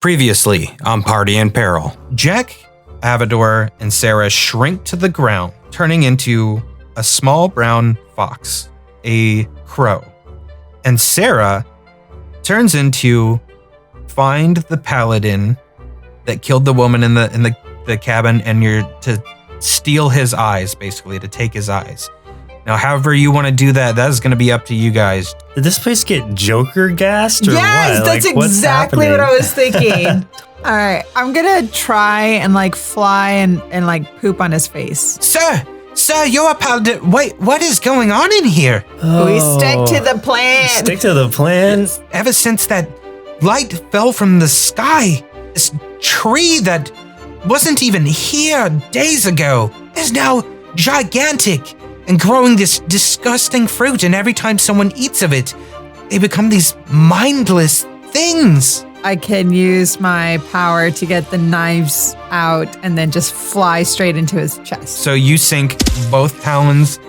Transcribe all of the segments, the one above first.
Previously on Party in Peril, Jack, Avador, and Sarah shrink to the ground, turning into a small brown fox, a crow. And Sarah turns into find the paladin that killed the woman in the cabin, and you're to steal his eyes, basically, to take his eyes. Now, however you want to do that, that is going to be up to you guys. Did this place get Joker gassed or yes, what? That's exactly what I was thinking. All right, I'm going to try and fly and poop on his face. Sir, you're a paladin. Wait, what is going on in here? We stick to the plan. Stick to the plan? Ever since that light fell from the sky, this tree that wasn't even here days ago is now gigantic and growing this disgusting fruit, and every time someone eats of it, they become these mindless things. I can use my power to get the knives out and then just fly straight into his chest. So you sink both talons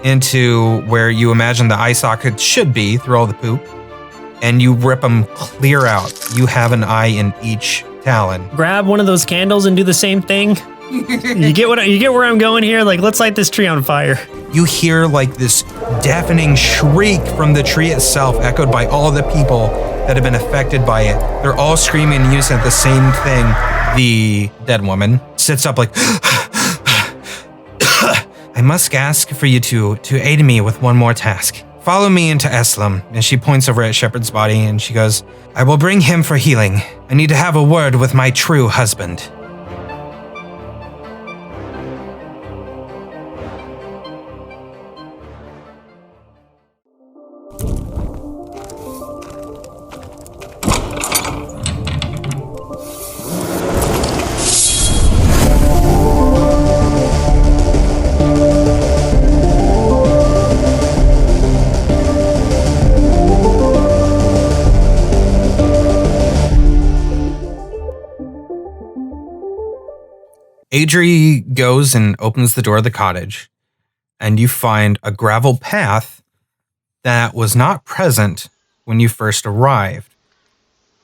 into where you imagine the eye socket should be through all the poop, and you rip them clear out. You have an eye in each talon. Grab one of those candles and do the same thing. You get where I'm going here? Let's light this tree on fire. You hear this deafening shriek from the tree itself, echoed by all the people that have been affected by it. They're all screaming in unison at the same thing. The dead woman sits up I must ask for you to aid me with one more task. Follow me into Eslam. And she points over at Sheppard's body and she goes, I will bring him for healing. I need to have a word with my true husband. Adri goes and opens the door of the cottage, and you find a gravel path that was not present when you first arrived.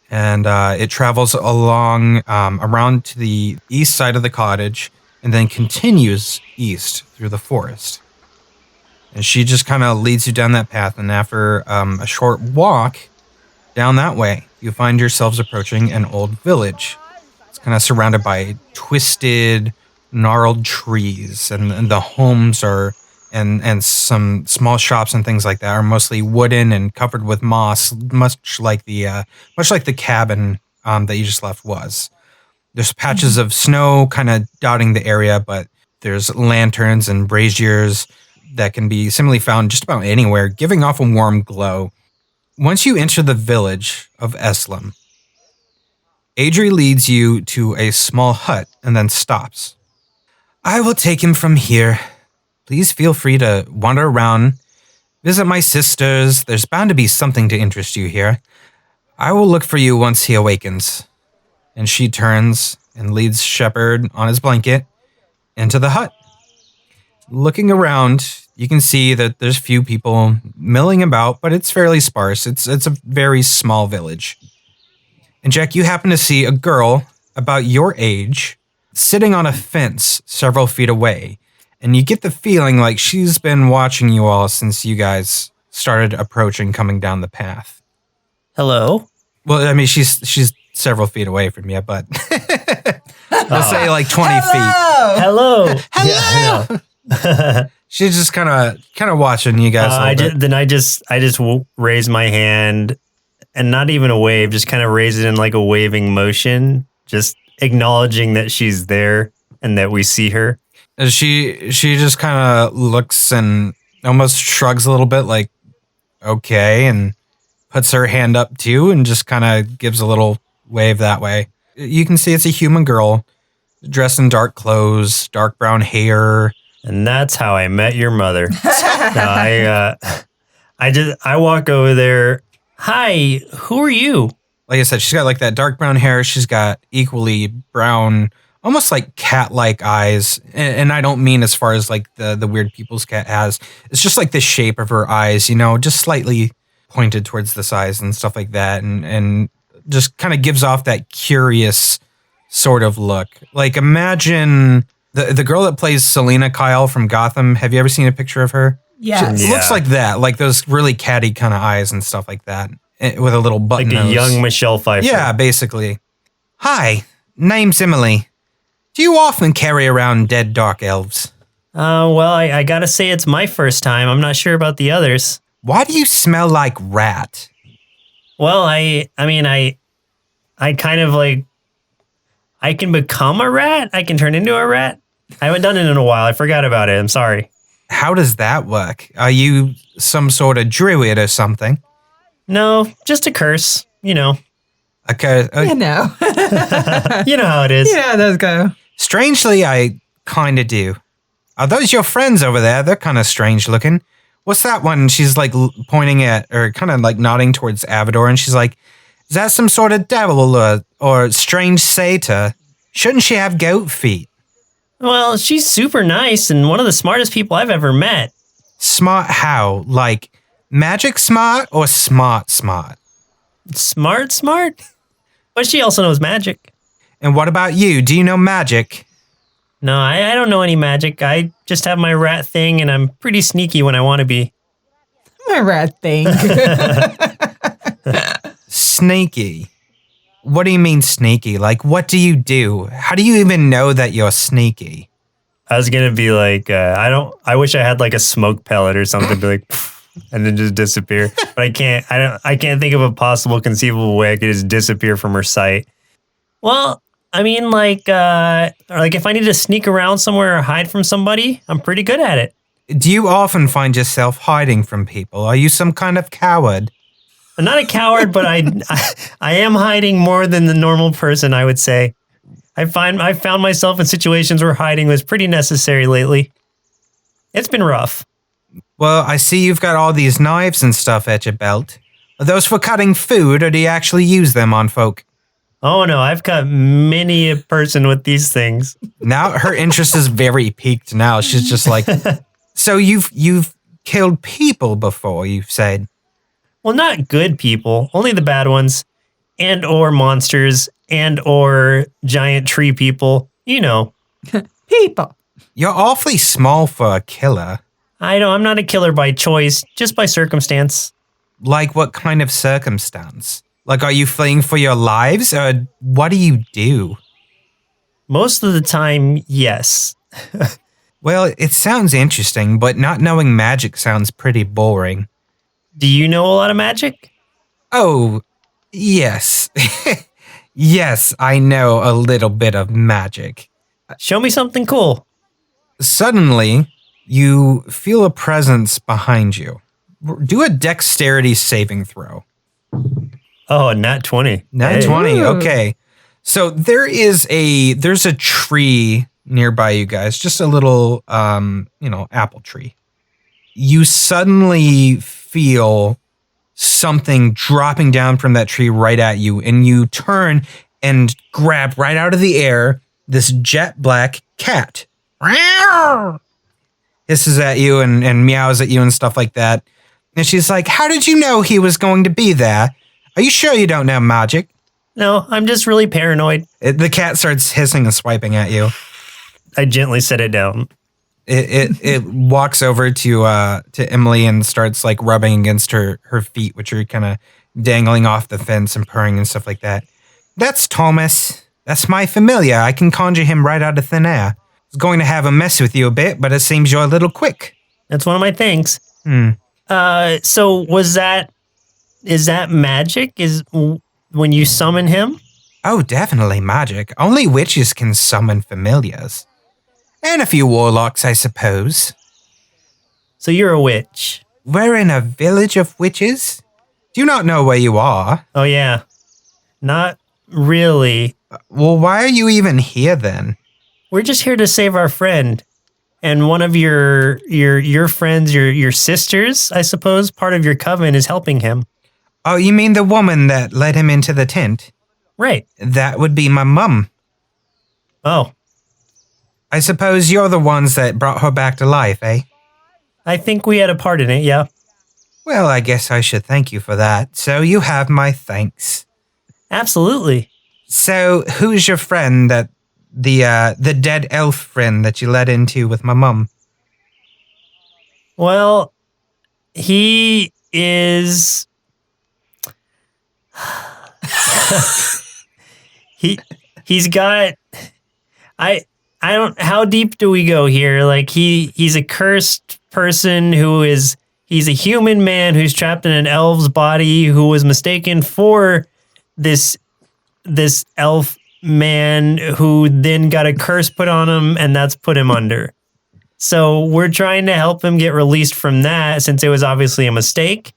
And it travels along around to the east side of the cottage and then continues east through the forest. And she just kind of leads you down that path, and after a short walk down that way, you find yourselves approaching an old village. Kind of surrounded by twisted, gnarled trees, and the homes are and some small shops and things like that are mostly wooden and covered with moss, much like the cabin that you just left was. There's patches of snow kind of dotting the area, but there's lanterns and braziers that can be similarly found just about anywhere, giving off a warm glow. Once you enter the village of Eslam, Adri leads you to a small hut and then stops. I will take him from here. Please feel free to wander around, visit my sisters. There's bound to be something to interest you here. I will look for you once he awakens. And she turns and leads Sheppard on his blanket into the hut. Looking around, you can see that there's few people milling about, but it's fairly sparse. It's a very small village. And Jack, you happen to see a girl about your age sitting on a fence several feet away. And you get the feeling like she's been watching you all since you guys started approaching, coming down the path. Hello? Well, I mean, she's several feet away from you, but let's say 20 feet. Hello. Hello. Yeah, She's just kind of watching you guys. I just raise my hand. And not even a wave, just kind of raise it in a waving motion, just acknowledging that she's there and that we see her. And she just kind of looks and almost shrugs a little bit okay, and puts her hand up too and just kind of gives a little wave that way. You can see it's a human girl dressed in dark clothes, dark brown hair. And that's how I met your mother. I walk over there. Hi, who are you? Like I said, she's got that dark brown hair. She's got equally brown, almost cat-like eyes. And I don't mean as far as the weird people's cat has. It's just the shape of her eyes, just slightly pointed towards the sides and stuff like that. And just kind of gives off that curious sort of look. Like imagine the girl that plays Selena Kyle from Gotham. Have you ever seen a picture of her? Yes. It looks like that, like those really catty kind of eyes and stuff like that, with a little button like a nose. young Michelle Pfeiffer. Yeah, basically. Hi, name's Emily. Do you often carry around dead dark elves? Well, I gotta say it's my first time. I'm not sure about the others. Why do you smell like rat? Well, I kind of like, I can become a rat. I can turn into a rat. I haven't done it in a while. I forgot about it. I'm sorry. How does that work? Are you some sort of druid or something? No, just a curse. You know. Okay. You know. You know how it is. You know how those go. Strangely, I kind of do. Are those your friends over there? They're kind of strange looking. What's that one? She's like pointing at, or kind of like nodding towards Avador, and she's like, is that some sort of devil or strange Seita? Shouldn't she have goat feet? Well, she's super nice and one of the smartest people I've ever met. Smart how? Like magic smart or smart? Smart? But she also knows magic. And what about you? Do you know magic? No, I don't know any magic. I just have my rat thing and I'm pretty sneaky when I want to be. My rat thing. Sneaky. What do you mean sneaky? Like, what do you do? How do you even know that you're sneaky? I was going to be like, I wish I had like a smoke pellet or something, be like, and then just disappear. But I can't think of a possible conceivable way I could just disappear from her sight. Well, I mean, like if I need to sneak around somewhere or hide from somebody, I'm pretty good at it. Do you often find yourself hiding from people? Are you some kind of coward? I'm not a coward, but I am hiding more than the normal person, I would say. I found myself in situations where hiding was pretty necessary lately. It's been rough. Well, I see you've got all these knives and stuff at your belt. Are those for cutting food, or do you actually use them on folk? Oh no, I've cut many a person with these things. Now her interest is very piqued now. She's just like, so you've killed people before, you've said. Well, not good people, only the bad ones, and or monsters, and or giant tree people, you know. People. You're awfully small for a killer. I know, I'm not a killer by choice, just by circumstance. Like what kind of circumstance? Like, are you fleeing for your lives, or what do you do? Most of the time, yes. Well, it sounds interesting, but not knowing magic sounds pretty boring. Do you know a lot of magic? Oh, yes. Yes, I know a little bit of magic. Show me something cool. Suddenly, you feel a presence behind you. Do a dexterity saving throw. Oh, nat 20. Nat 20, okay. So there's a tree nearby you guys, just a little, apple tree. You suddenly feel something dropping down from that tree right at you, and you turn and grab right out of the air this jet black cat. Hisses at you and meows at you and stuff like that. And she's like, how did you know he was going to be there? Are you sure you don't know magic? No, I'm just really paranoid. The cat starts hissing and swiping at you. I gently set it down. It walks over to Emily and starts like rubbing against her feet, which are kind of dangling off the fence and purring and stuff like that. That's Thomas. That's my familiar. I can conjure him right out of thin air. I was going to have a mess with you a bit, but it seems you're a little quick. That's one of my things. So is that magic? Is when you summon him? Oh, definitely magic. Only witches can summon familiars. And a few warlocks, I suppose. So you're a witch. We're in a village of witches? Do you not know where you are? Oh, yeah. Not really. Well, why are you even here then? We're just here to save our friend. And one of your friends, your sisters, I suppose, part of your coven is helping him. Oh, you mean the woman that led him into the tent? Right. That would be my mum. Oh. I suppose you're the ones that brought her back to life, eh? I think we had a part in it, yeah. Well, I guess I should thank you for that. So you have my thanks. Absolutely. So, who's your friend that the dead elf friend that you led into with my mum? Well, he is he's got I don't how deep do we go here? Like he's a cursed person he's a human man who's trapped in an elf's body who was mistaken for this elf man who then got a curse put on him and that's put him under. So we're trying to help him get released from that since it was obviously a mistake.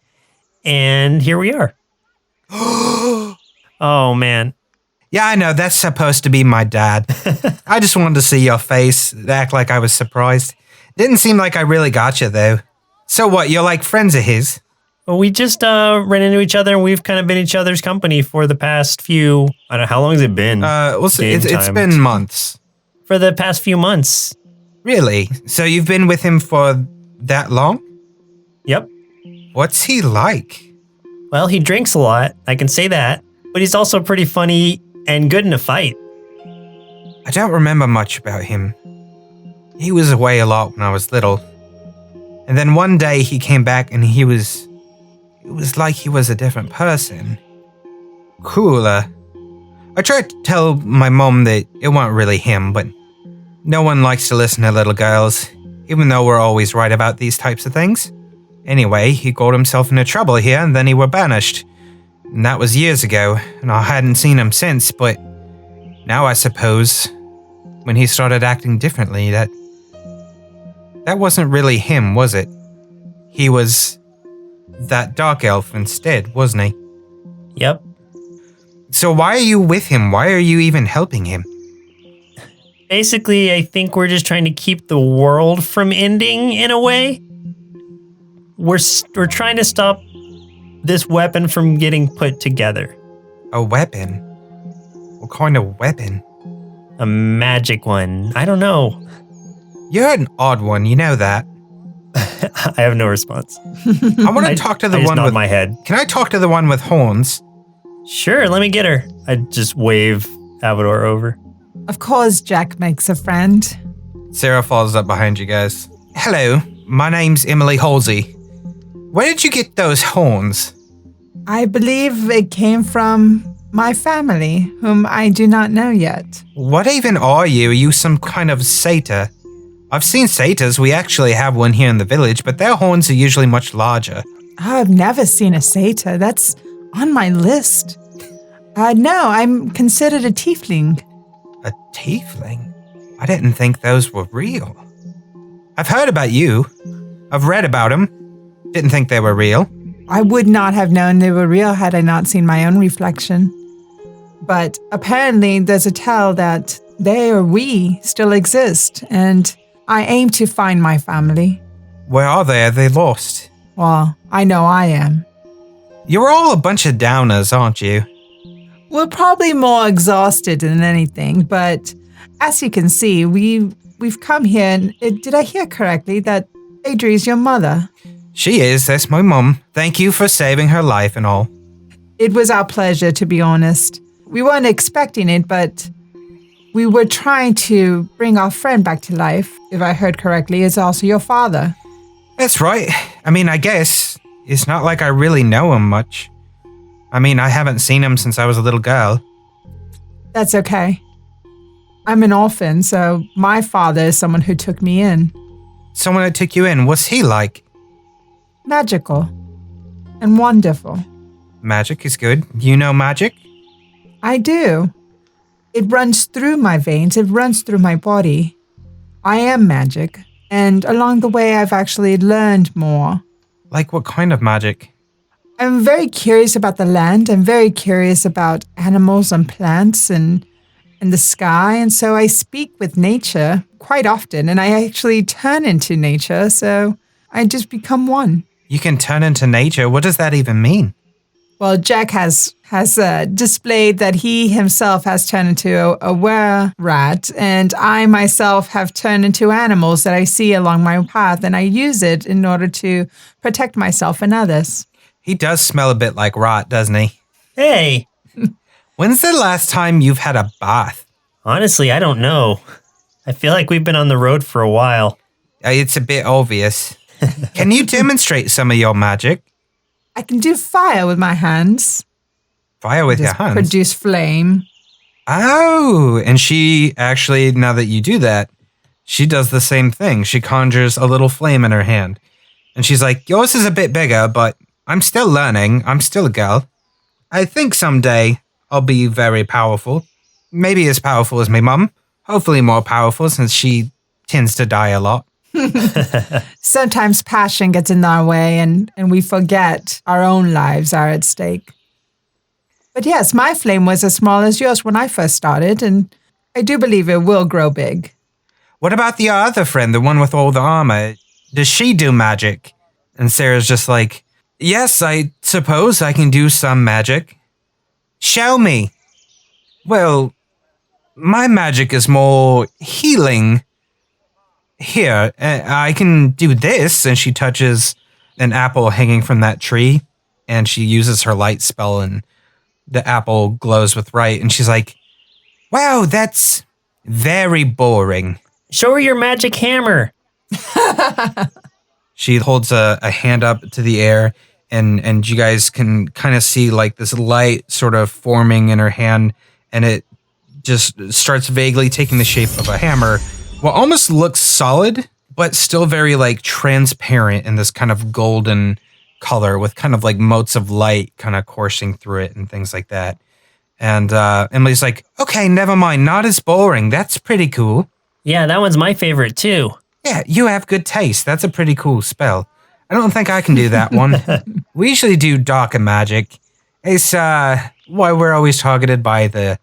And here we are. Oh, man. Yeah, I know. That's supposed to be my dad. I just wanted to see your face, act like I was surprised. Didn't seem like I really got you, though. So what, you're like friends of his? Well, we just ran into each other and we've kind of been each other's company for the past few, I don't know, how long has it been? It's been months. For the past few months. Really? So you've been with him for that long? Yep. What's he like? Well, he drinks a lot, I can say that. But he's also pretty funny and good in a fight. I don't remember much about him. He was away a lot when I was little. And then one day he came back and it was like he was a different person. Kula. I tried to tell my mom that it wasn't really him, but no one likes to listen to little girls, even though we're always right about these types of things. Anyway, he got himself into trouble here and then he were banished. And that was years ago, and I hadn't seen him since, but now I suppose when he started acting differently, that wasn't really him, was it? He was that dark elf instead, wasn't he? Yep. So why are you with him? Why are you even helping him? Basically, I think we're just trying to keep the world from ending in a way. We're trying to stop this weapon from getting put together. A weapon? What kind of weapon? A magic one. I don't know. You're an odd one, you know that. I have no response. I want to talk to the I just one nod with my head. Can I talk to the one with horns? Sure, let me get her. I just wave Avador over. Of course, Jack makes a friend. Sarah follows up behind you guys. Hello, my name's Emily Halsey. Where did you get those horns? I believe it came from my family, whom I do not know yet. What even are you? Are you some kind of Seita? I've seen Seitas. We actually have one here in the village, but their horns are usually much larger. Oh, I've never seen a Seita. That's on my list. No, I'm considered a tiefling. A tiefling? I didn't think those were real. I've heard about you. I've read about them. Didn't think they were real. I would not have known they were real had I not seen my own reflection. But apparently there's a tell that they or we still exist, and I aim to find my family. Where are they? Are they lost? Well, I know I am. You're all a bunch of downers, aren't you? We're probably more exhausted than anything, but as you can see, we've come here, and did I hear correctly that Adri's your mother? She is. That's my mum. Thank you for saving her life and all. It was our pleasure, to be honest. We weren't expecting it, but we were trying to bring our friend back to life. If I heard correctly, is also your father. That's right. I mean, I guess it's not like I really know him much. I mean, I haven't seen him since I was a little girl. That's okay. I'm an orphan, so my father is someone who took me in. Someone that took you in, what's he like? Magical and wonderful. Magic is good. You know magic? I do. It runs through my veins. It runs through my body. I am magic. And along the way, I've actually learned more. Like what kind of magic? I'm very curious about the land. I'm very curious about animals and plants and the sky. And so I speak with nature quite often. And I actually turn into nature. So I just become one. You can turn into nature? What does that even mean? Well, Jack has displayed that he himself has turned into a were-rat, and I myself have turned into animals that I see along my path, and I use it in order to protect myself and others. He does smell a bit like rot, doesn't he? Hey! When's the last time you've had a bath? Honestly, I don't know. I feel like we've been on the road for a while. It's a bit obvious. Can you demonstrate some of your magic? I can do fire with my hands. Fire with your Just hands? produce flame. Oh, and she actually, now that you do that, she does the same thing. She conjures a little flame in her hand. And she's like, yours is a bit bigger, but I'm still learning. I'm still a girl. I think someday I'll be very powerful. Maybe as powerful as my mum. Hopefully more powerful since she tends to die a lot. Sometimes passion gets in our way and we forget our own lives are at stake. But yes, my flame was as small as yours when I first started, and I do believe it will grow big. What about the other friend, the one with all the armor? Does she do magic? And Sarah's just like, yes, I suppose I can do some magic. Show me. Well, my magic is more healing. Here, I can do this. And she touches an apple hanging from that tree, and she uses her light spell, and the apple glows with light. And she's like, wow, that's very boring. Show her your magic hammer. She holds a hand up to the air, and you guys can kind of see like this light sort of forming in her hand, and it just starts vaguely taking the shape of a hammer. What almost looks solid, but still very like transparent in this kind of golden color with kind of like motes of light kind of coursing through it and things like that. And Emily's like, okay, never mind. Not as boring. That's pretty cool. Yeah, that one's my favorite too. Yeah, you have good taste. That's a pretty cool spell. I don't think I can do that one. We usually do darker magic. It's why we're always targeted by the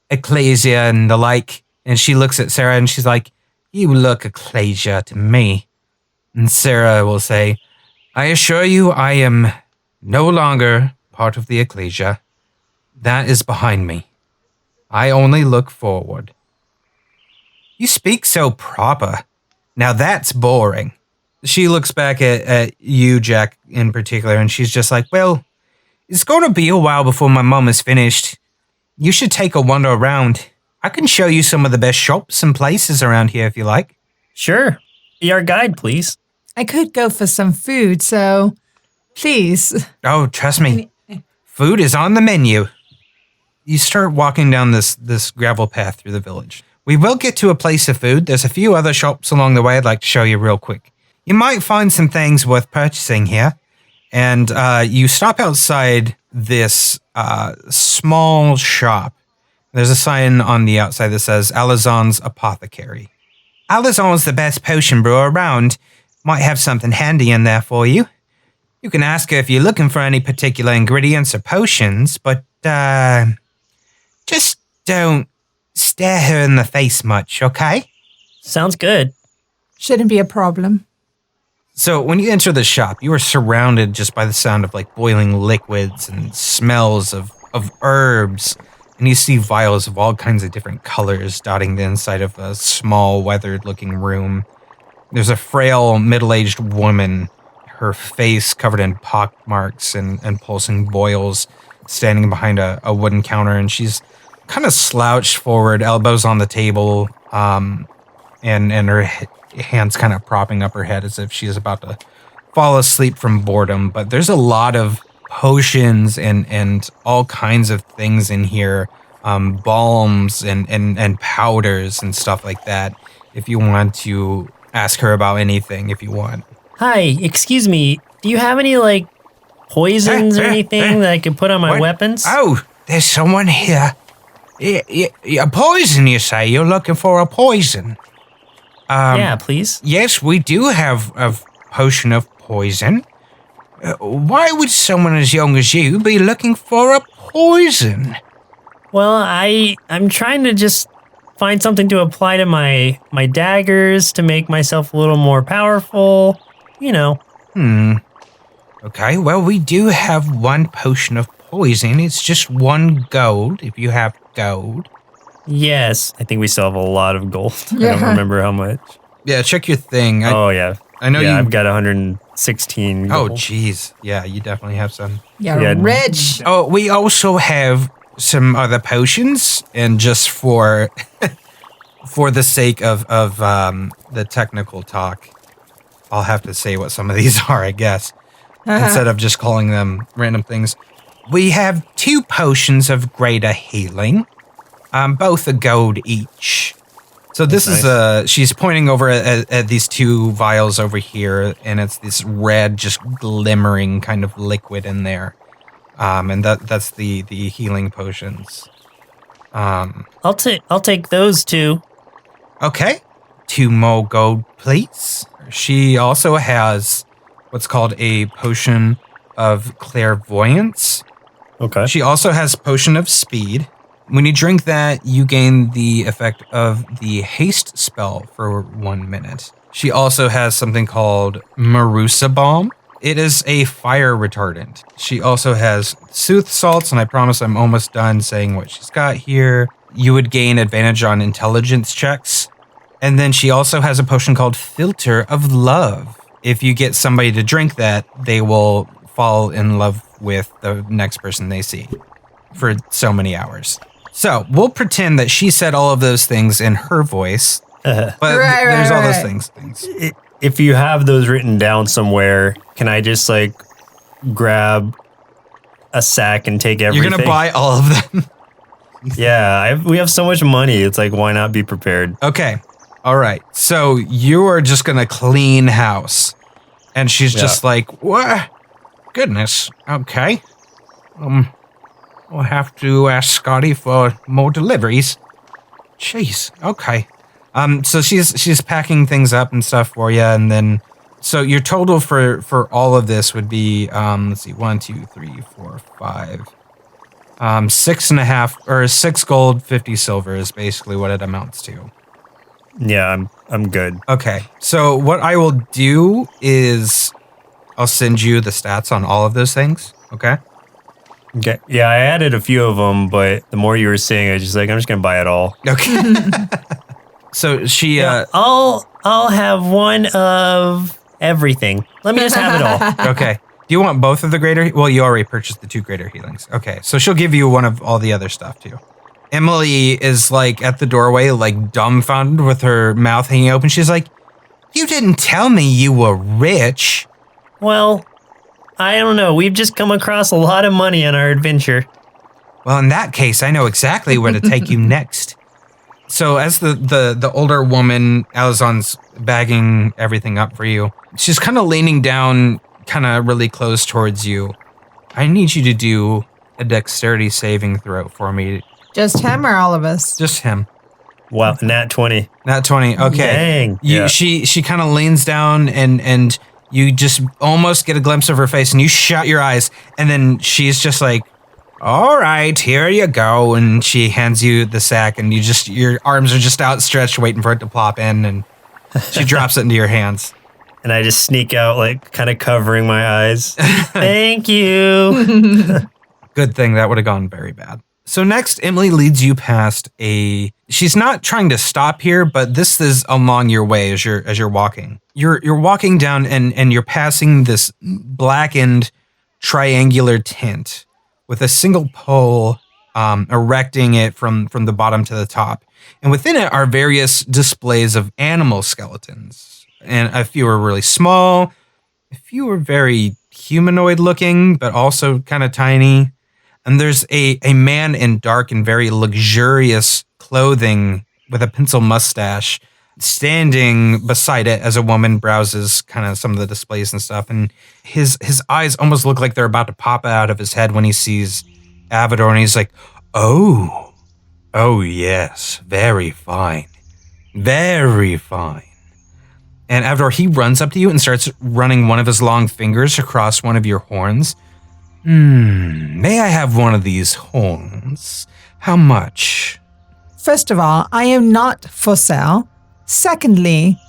ecclesia and the like. And she looks at Sarah and she's like, you look ecclesia to me. And Sarah will say, I assure you I am no longer part of the ecclesia. That is behind me. I only look forward. You speak so proper. Now that's boring. She looks back at you, Jack, in particular, and she's just like, well, it's going to be a while before my mom is finished. You should take a wander around. I can show you some of the best shops and places around here if you like. Sure. Be our guide, please. I could go for some food, so please. Oh, trust me. Food is on the menu. You start walking down this gravel path through the village. We will get to a place of food. There's a few other shops along the way I'd like to show you real quick. You might find some things worth purchasing here. And you stop outside this small shop. There's a sign on the outside that says Alazon's Apothecary. Alazon's the best potion brewer around. Might have something handy in there for you. You can ask her if you're looking for any particular ingredients or potions, but just don't stare her in the face much, okay? Sounds good. Shouldn't be a problem. So when you enter the shop, you are surrounded just by the sound of like boiling liquids and smells of herbs. And you see vials of all kinds of different colors dotting the inside of a small, weathered-looking room. There's a frail, middle-aged woman, her face covered in pock marks and pulsing boils, standing behind a wooden counter. And she's kind of slouched forward, elbows on the table, and her hands kind of propping up her head as if she's about to fall asleep from boredom. But there's a lot of potions and all kinds of things in here, balms and powders and stuff like that. If you want to ask her about anything, if you want. Hi, excuse me. Do you have any like poisons or anything that I could put on my weapons? Oh, there's someone here. A poison, you say? You're looking for a poison? Yeah, please. Yes, we do have a potion of poison. Why would someone as young as you be looking for a poison? Well, I'm trying to just find something to apply to my daggers to make myself a little more powerful, you know. Okay, well, we do have one potion of poison. It's just 1 gold, if you have gold. Yes, I think we still have a lot of gold. Yeah. I don't remember how much. Yeah, check your thing. Oh, yeah. I know Yeah, you... I've got 116 Oh, gold. jeez. Yeah, you definitely have some. You're Yeah. rich. Oh, we also have some other potions, and just for the sake of the technical talk, I'll have to say what some of these are, I guess, instead of just calling them random things. We have 2 potions of greater healing, both a gold each. So this is she's pointing over at these 2 vials over here, and it's this red, just glimmering kind of liquid in there. And that's the healing potions. I'll take those 2. Okay. 2 more gold, please. She also has what's called a potion of clairvoyance. Okay. She also has potion of speed. When you drink that, you gain the effect of the haste spell for 1 minute. She also has something called Marusa Balm. It is a fire retardant. She also has Sooth Salts, and I promise I'm almost done saying what she's got here. You would gain advantage on intelligence checks. And then she also has a potion called Filter of Love. If you get somebody to drink that, they will fall in love with the next person they see for so many hours. So we'll pretend that she said all of those things in her voice, but there's all those things. If you have those written down somewhere, can I just like grab a sack and take everything? You're going to buy all of them? Yeah, we have so much money. It's like, why not be prepared? Okay. All right. So you are just going to clean house. And she's just like, what? Goodness. Okay. We'll have to ask Scotty for more deliveries. Jeez. Okay. So she's packing things up and stuff for you, and then so your total for all of this would be let's see, 1, 2, 3, 4, 5, 6.5 or 6 gold, 50 silver is basically what it amounts to. Yeah, I'm good. Okay. So what I will do is I'll send you the stats on all of those things. Okay. Okay. Yeah, I added a few of them, but the more you were saying, I was just like, I'm just gonna buy it all. Okay. So she, I'll have one of everything. Let me just have it all. Okay. Do you want both of the greater? Well, you already purchased the 2 greater healings. Okay. So she'll give you one of all the other stuff too. Emily is like at the doorway, like dumbfounded with her mouth hanging open. She's like, you didn't tell me you were rich. Well, I don't know. We've just come across a lot of money on our adventure. Well, in that case, I know exactly where to take you next. So as the older woman, Alizon's bagging everything up for you, she's kind of leaning down, kind of really close towards you. I need you to do a dexterity saving throw for me. Just him or all of us? Just him. Wow, nat 20. Nat 20, okay. Dang. Yeah. She kind of leans down and you just almost get a glimpse of her face and you shut your eyes, and then she's just like, all right, here you go. And she hands you the sack, and your arms are just outstretched waiting for it to plop in, and she drops it into your hands. And I just sneak out, like, kind of covering my eyes. Thank you. Good thing, that would have gone very bad. So next, Emily leads you past she's not trying to stop here, but this is along your way as you're walking. You're walking down and you're passing this blackened triangular tent with a single pole erecting it from the bottom to the top. And within it are various displays of animal skeletons. And a few are really small, a few are very humanoid looking, but also kind of tiny. And there's a man in dark and very luxurious clothing with a pencil mustache standing beside it as a woman browses kind of some of the displays and stuff. And his eyes almost look like they're about to pop out of his head when he sees Avador, and he's like, oh yes, very fine. Very fine. And Avador, he runs up to you and starts running one of his long fingers across one of your horns. May I have one of these horns? How much? First of all, I am not for sale. Secondly,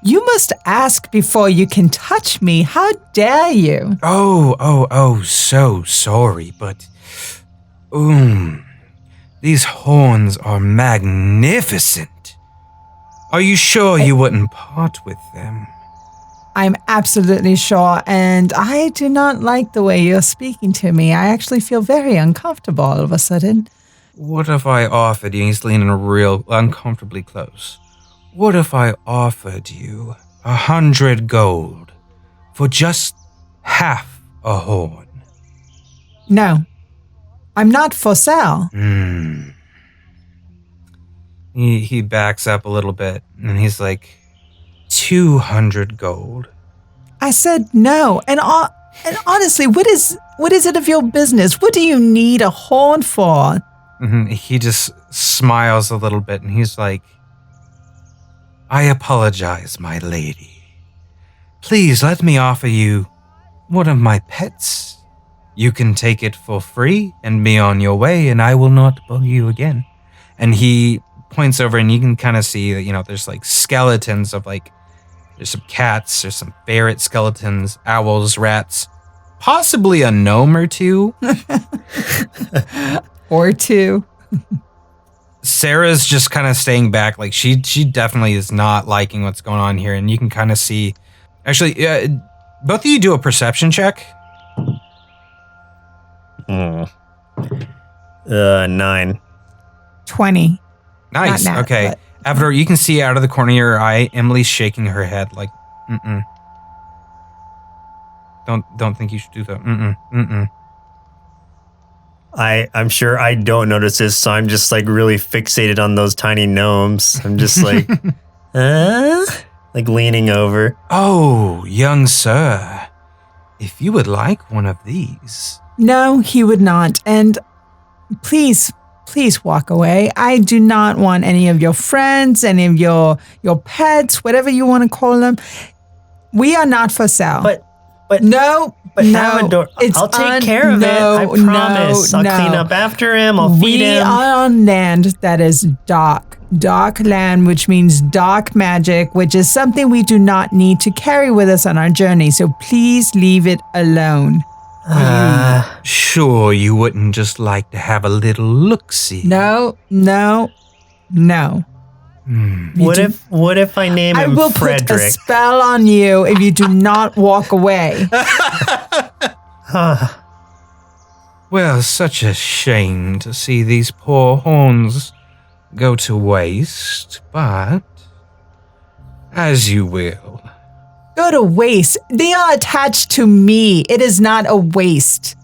you must ask before you can touch me. How dare you? Oh, so sorry, but these horns are magnificent. Are you sure you wouldn't part with them? I'm absolutely sure, and I do not like the way you're speaking to me. I actually feel very uncomfortable all of a sudden. What if I offered you, he's leaning real uncomfortably close. What if I offered you 100 gold for just half a horn? No, I'm not for sale. He backs up a little bit and he's like, 200 gold. I said no. And honestly, what is it of your business? What do you need a horn for? He just smiles a little bit and he's like, I apologize, my lady. Please let me offer you one of my pets. You can take it for free and be on your way, and I will not bug you again. And he points over and you can kind of see that, there's like skeletons of there's some cats, there's some ferret skeletons, owls, rats, possibly a gnome or two. Or two. Sarah's just kind of staying back. Like she definitely is not liking what's going on here. And you can kind of see, actually, both of you do a perception check. 9. 20. Nice. Not Okay. but- After you can see out of the corner of your eye, Emily's shaking her head like, Don't think you should do that. I'm sure I don't notice this, so I'm just really fixated on those tiny gnomes. I'm just leaning over. Oh, young sir, if you would like one of these. No, he would not. And please walk away. I do not want any of your friends, any of your pets, whatever you want to call them. We are not for sale. But no, Amador, I'll take care of it. I promise. I'll clean up after him. I'll feed him. We are on land that is dark land, which means dark magic, which is something we do not need to carry with us on our journey. So please leave it alone. Sure, you wouldn't just like to have a little look-see. No. What if I name him I will Frederick? put a spell on you if you do not walk away. Well, such a shame to see these poor horns go to waste, but as you will. Go to waste. They are attached to me. It is not a waste.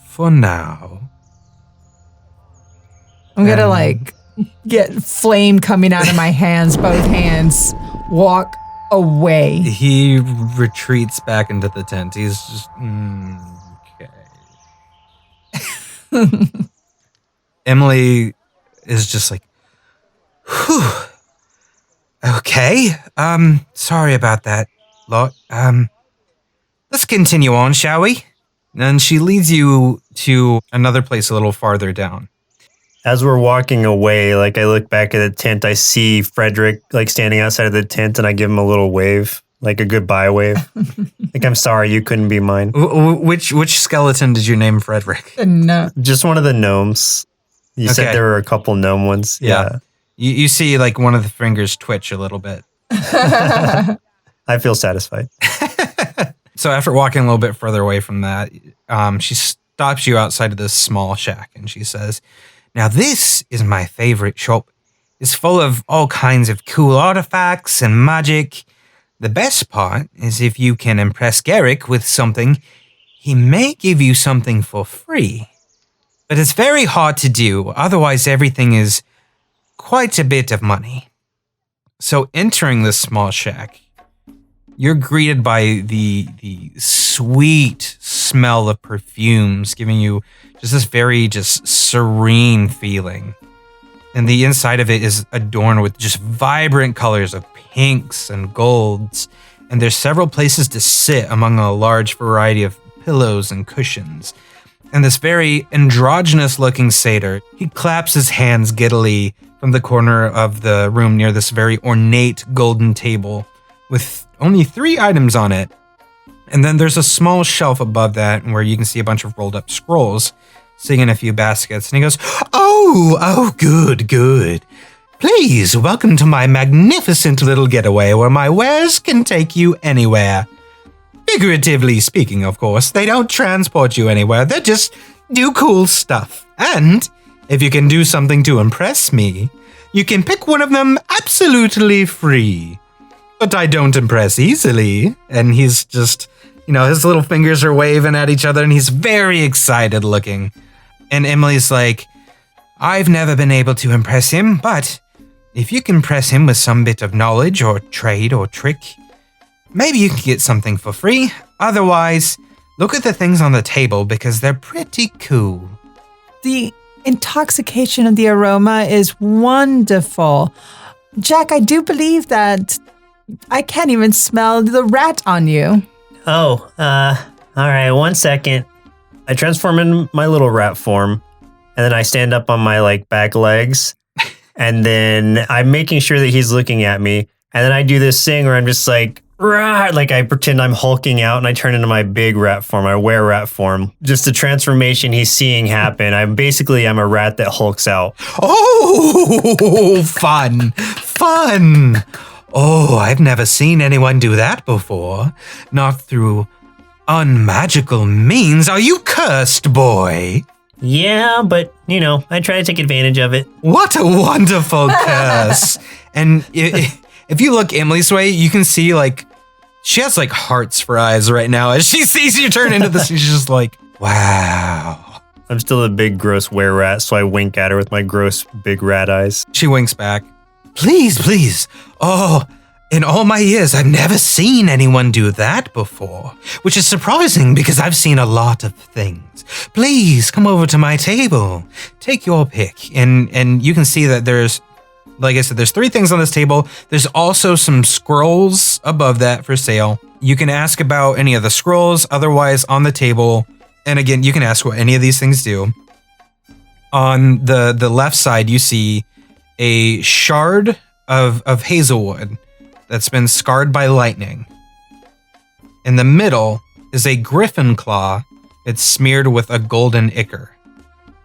For now. I'm gonna get flame coming out of my hands, both hands. Walk away. He retreats back into the tent. He's just, okay. Emily is just like, whew. Okay. Sorry about that, lot. Let's continue on, shall we? And she leads you to another place a little farther down. As we're walking away, I look back at the tent, I see Frederick standing outside of the tent, and I give him a little wave, a goodbye wave. I'm sorry, you couldn't be mine. Which skeleton did you name Frederick? No. Just one of the gnomes. You said there were a couple gnome ones. Yeah. You see one of the fingers twitch a little bit. I feel satisfied. So after walking a little bit further away from that, she stops you outside of this small shack and she says, now this is my favorite shop. It's full of all kinds of cool artifacts and magic. The best part is if you can impress Garrick with something, he may give you something for free. But it's very hard to do, otherwise everything is quite a bit of money. So entering this small shack, you're greeted by the sweet smell of perfumes, giving you just this very serene feeling. And the inside of it is adorned with just vibrant colors of pinks and golds. And there's several places to sit among a large variety of pillows and cushions. And this very androgynous looking satyr, he claps his hands giddily from the corner of the room near this very ornate golden table with only 3 items on it. And then there's a small shelf above that where you can see a bunch of rolled up scrolls sitting in a few baskets. And he goes, Oh, good. Please, welcome to my magnificent little getaway where my wares can take you anywhere. Figuratively speaking, of course, they don't transport you anywhere. They just do cool stuff. And If you can do something to impress me, you can pick one of them absolutely free. But I don't impress easily. And he's just, his little fingers are waving at each other and he's very excited looking. And Emily's like, I've never been able to impress him, but if you can impress him with some bit of knowledge or trade or trick, maybe you can get something for free. Otherwise, look at the things on the table because they're pretty cool. The intoxication of the aroma is wonderful. Jack, I do believe that I can't even smell the rat on you. Oh, all right, 1 second. I transform in my little rat form, and then I stand up on my back legs, and then I'm making sure that he's looking at me, and then I do this thing where I'm just like, rah, I pretend I'm hulking out, and I turn into my big rat form, my were-rat form. Just the transformation he's seeing happen. I'm a rat that hulks out. Oh, fun. Oh, I've never seen anyone do that before. Not through unmagical means. Are you cursed, boy? Yeah, but, I try to take advantage of it. What a wonderful curse. And if you look Emily's way, you can see, she has, hearts for eyes right now. As she sees you turn into this, she's just like, wow. I'm still a big, gross were-rat, so I wink at her with my gross, big rat eyes. She winks back. Please. Oh, in all my years, I've never seen anyone do that before, which is surprising because I've seen a lot of things. Please come over to my table. Take your pick. And you can see that there's, like I said, there's 3 things on this table. There's also some scrolls above that for sale. You can ask about any of the scrolls, otherwise on the table. And again, you can ask what any of these things do. On the left side, you see a shard of hazelwood that's been scarred by lightning. In the middle is a griffin claw. It's smeared with a golden ichor.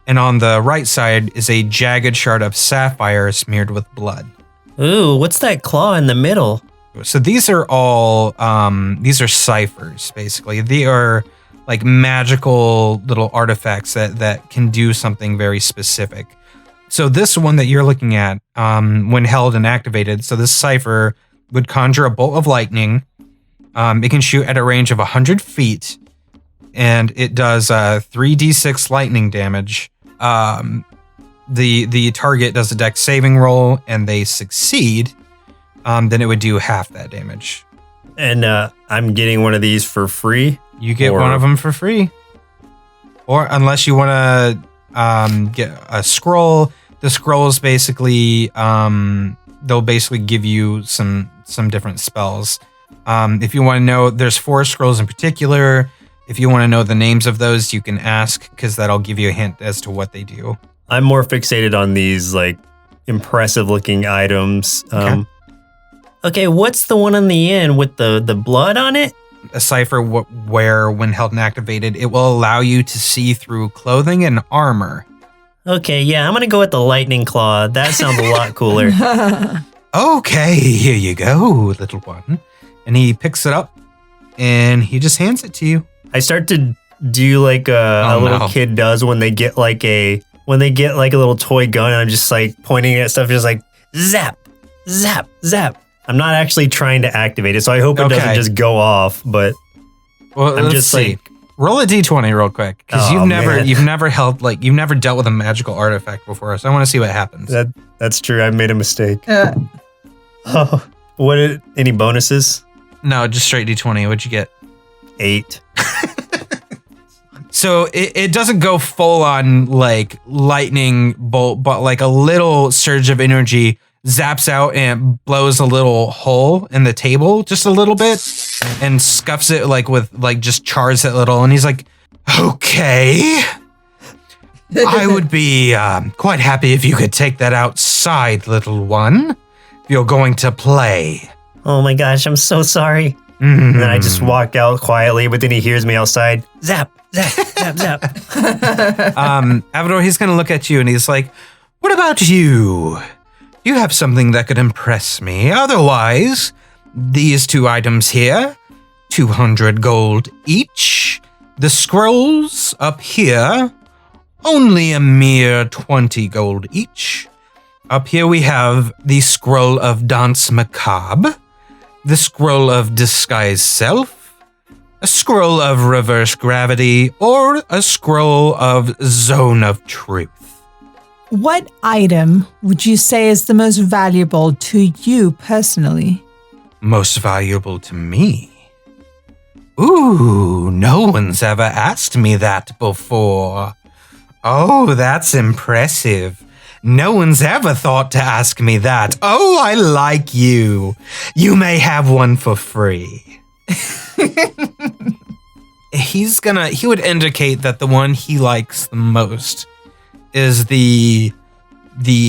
And on the right side is a jagged shard of sapphire smeared with blood. Ooh, what's that claw in the middle? So these are all, these are ciphers, basically. They are magical little artifacts that can do something very specific. So this one that you're looking at, when held and activated, so this cipher would conjure a bolt of lightning. It can shoot at a range of 100 feet, and it does 3d6 lightning damage. The target does a dex saving roll, and they succeed, then it would do half that damage. And I'm getting one of these for free? You get one of them for free. Or unless you want to get a scroll. The scrolls basically, they'll basically give you some different spells. If you want to know, there's 4 scrolls in particular. If you want to know the names of those, you can ask, because that'll give you a hint as to what they do. I'm more fixated on these impressive looking items. Okay, what's the one on the end with the blood on it? A cipher where, when held and activated, it will allow you to see through clothing and armor. Okay, yeah, I'm going to go with the lightning claw. That sounds a lot cooler. Okay, here you go, little one. And he picks it up and he just hands it to you. I start to do a little kid does when they get a little toy gun. And I'm just pointing at stuff, just zap, zap, zap. I'm not actually trying to activate it, so I hope it doesn't just go off. But I'm just see. Roll a d20 real quick, because you've never dealt with a magical artifact before, so I want to see what happens. That's true. I made a mistake. Any bonuses? No, just straight d20. What'd you get? 8. So it doesn't go full on lightning bolt, but a little surge of energy zaps out and blows a little hole in the table just a little bit and scuffs it just chars it a little. And he's like, okay, I would be quite happy if you could take that outside, little one, if you're going to play. Oh my gosh, I'm so sorry. Mm-hmm. And then I just walk out quietly, but then he hears me outside. Zap, zap, zap, zap. Avador, he's going to look at you and he's like, what about you? You have something that could impress me. Otherwise, these 2 items here, 200 gold each. The scrolls up here, only a mere 20 gold each. Up here we have the Scroll of Dance Macabre, the Scroll of Disguise Self, a Scroll of Reverse Gravity, or a Scroll of Zone of Truth. What item would you say is the most valuable to you personally? Most valuable to me? Ooh, no one's ever asked me that before. Oh, that's impressive. No one's ever thought to ask me that. Oh, I like you. You may have one for free. He would indicate that the one he likes the most is the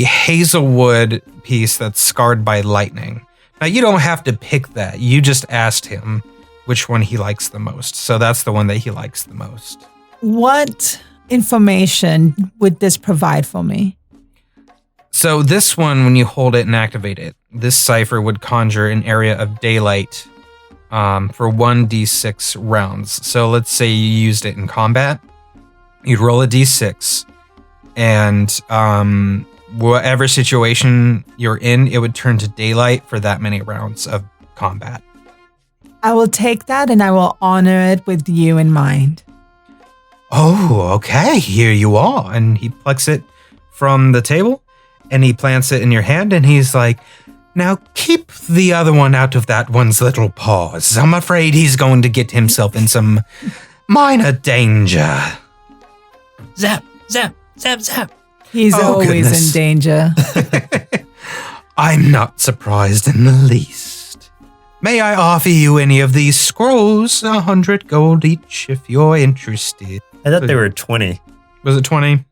hazelwood piece that's scarred by lightning. Now, you don't have to pick that. You just asked him which one he likes the most. So that's the one that he likes the most. What information would this provide for me? So this one, when you hold it and activate it, this cipher would conjure an area of daylight for 1d6 rounds. So let's say you used it in combat. You'd roll a d6, and whatever situation you're in, it would turn to daylight for that many rounds of combat. I will take that and I will honor it with you in mind. Oh, okay, here you are. And he plucks it from the table and he plants it in your hand and he's like, now keep the other one out of that one's little paws. I'm afraid he's going to get himself in some minor danger. Zap, zap, zap, zap. He's always goodness. in danger. I'm not surprised in the least. May I offer you any of these scrolls? 100 gold each if you're interested. I thought they were 20. Was it 20?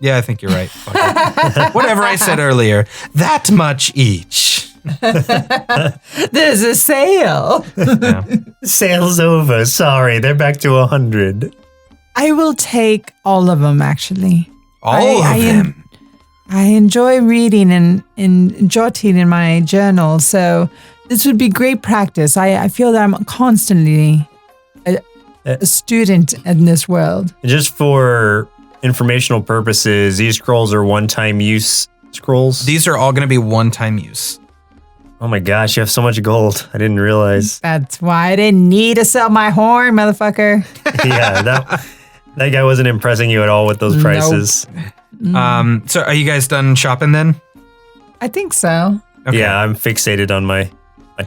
Yeah, I think you're right. Fuck it. Whatever I said earlier. That much each. There's a sale. Yeah. Sale's over. Sorry, they're back to 100. I will take all of them, actually. All of them. I enjoy reading and jotting in my journal, so this would be great practice. I feel that I'm constantly a student in this world. Just for informational purposes, these scrolls are one-time use scrolls. These are all going to be one-time use. Oh my gosh, you have so much gold. I didn't realize. That's why I didn't need to sell my horn, motherfucker. Yeah, that guy wasn't impressing you at all with those prices. Nope. So are you guys done shopping then? I think so. Okay. Yeah, I'm fixated on my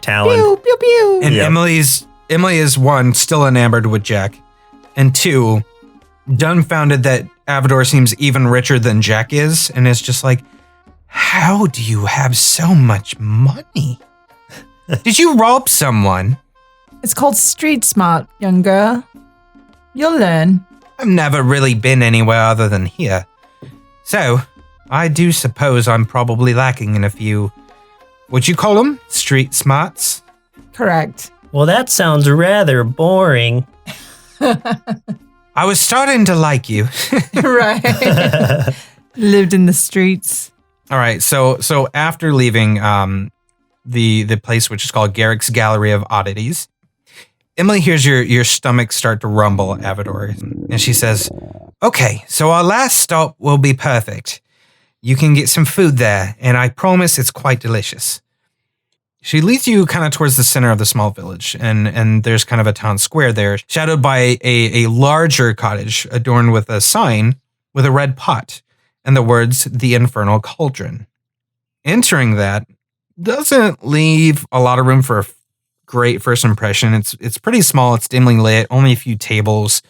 talon. Pew, pew, pew. And Yep. Emily is one, still enamored with Jack, and two, dumbfounded that Avador seems even richer than Jack is, and is just like, how do you have so much money? Did you rob someone? It's called street smart, young girl. You'll learn. I've never really been anywhere other than here. So, I do suppose I'm probably lacking in a few, what'd you call them? Street smarts? Correct. Well, that sounds rather boring. I was starting to like you. Right. Lived in the streets. All right, so after leaving the place which is called Garrick's Gallery of Oddities, Emily hears your stomach start to rumble, Avador, and she says, okay, so our last stop will be perfect. You can get some food there, and I promise it's quite delicious. She leads you kind of towards the center of the small village, and there's kind of a town square there, shadowed by a larger cottage adorned with a sign with a red pot and the words, The Infernal Cauldron. Entering that doesn't leave a lot of room for a great first impression. It's pretty small, it's dimly lit, only a few tables,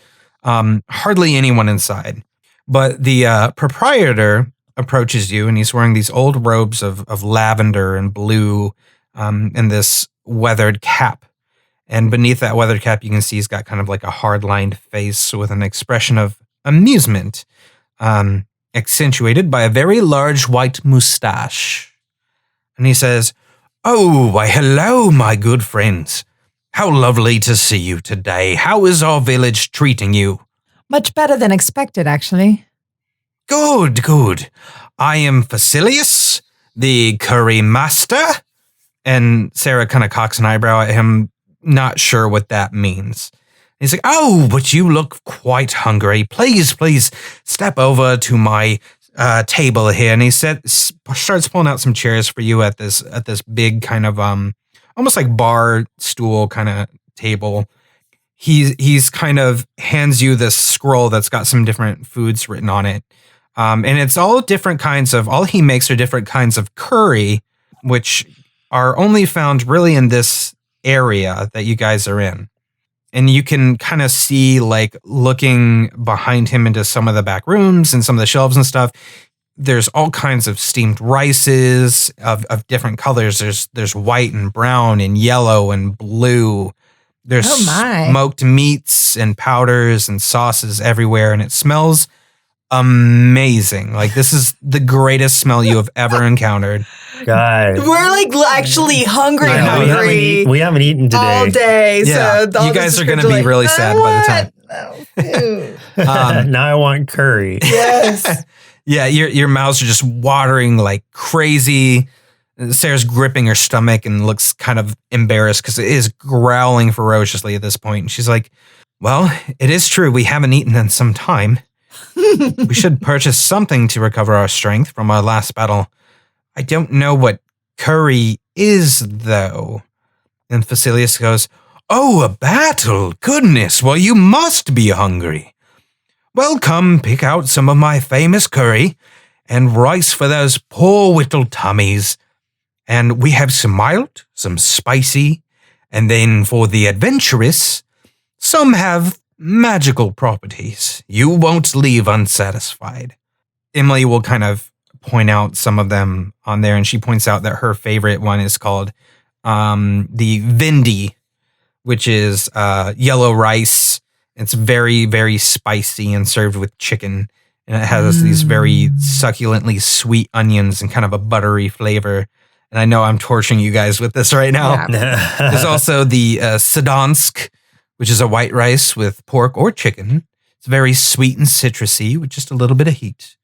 hardly anyone inside. But the proprietor approaches you, and he's wearing these old robes of lavender and blue, and this weathered cap. And beneath that weathered cap, you can see he's got kind of like a hard-lined face with an expression of amusement, accentuated by a very large white mustache. And he says, oh, why hello, my good friends. How lovely to see you today. How is our village treating you? Much better than expected, actually. Good, good. I am Facilius, the curry master. And Sarah kind of cocks an eyebrow at him, not sure what that means. He's like, oh, but you look quite hungry. Please step over to my table here. And he starts pulling out some chairs for you at this big kind of almost like bar stool kind of table. He's kind of hands you this scroll that's got some different foods written on it. And it's all different kinds of, all he makes are different kinds of curry, which are only found really in this area that you guys are in. And you can kind of see, like, looking behind him into some of the back rooms and some of the shelves and stuff. There's all kinds of steamed rices of different colors. There's white and brown and yellow and blue. There's smoked meats and powders and sauces everywhere. And it smells amazing. Like, this is the greatest smell you have ever encountered. God. We're like actually hungry. We haven't eaten today. All day. Yeah, so you guys are going to be really sad by the time. Now I want curry. Yes. Yeah, your mouths are just watering like crazy. Sarah's gripping her stomach and looks kind of embarrassed because it is growling ferociously at this point. And she's like, well, it is true. We haven't eaten in some time. We should purchase something to recover our strength from our last battle. I don't know what curry is, though. And Facilius goes, oh, a battle. Goodness, well, you must be hungry. Well, come pick out some of my famous curry and rice for those poor little tummies. And we have some mild, some spicy, and then for the adventurous, some have magical properties. You won't leave unsatisfied. Emily will kind of point out some of them on there, and she points out that her favorite one is called the Vindi, which is yellow rice. It's very, very spicy and served with chicken. And it has these very succulently sweet onions and kind of a buttery flavor. And I know I'm torturing you guys with this right now. Yeah. There's also the Sadansk, which is a white rice with pork or chicken. It's very sweet and citrusy with just a little bit of heat.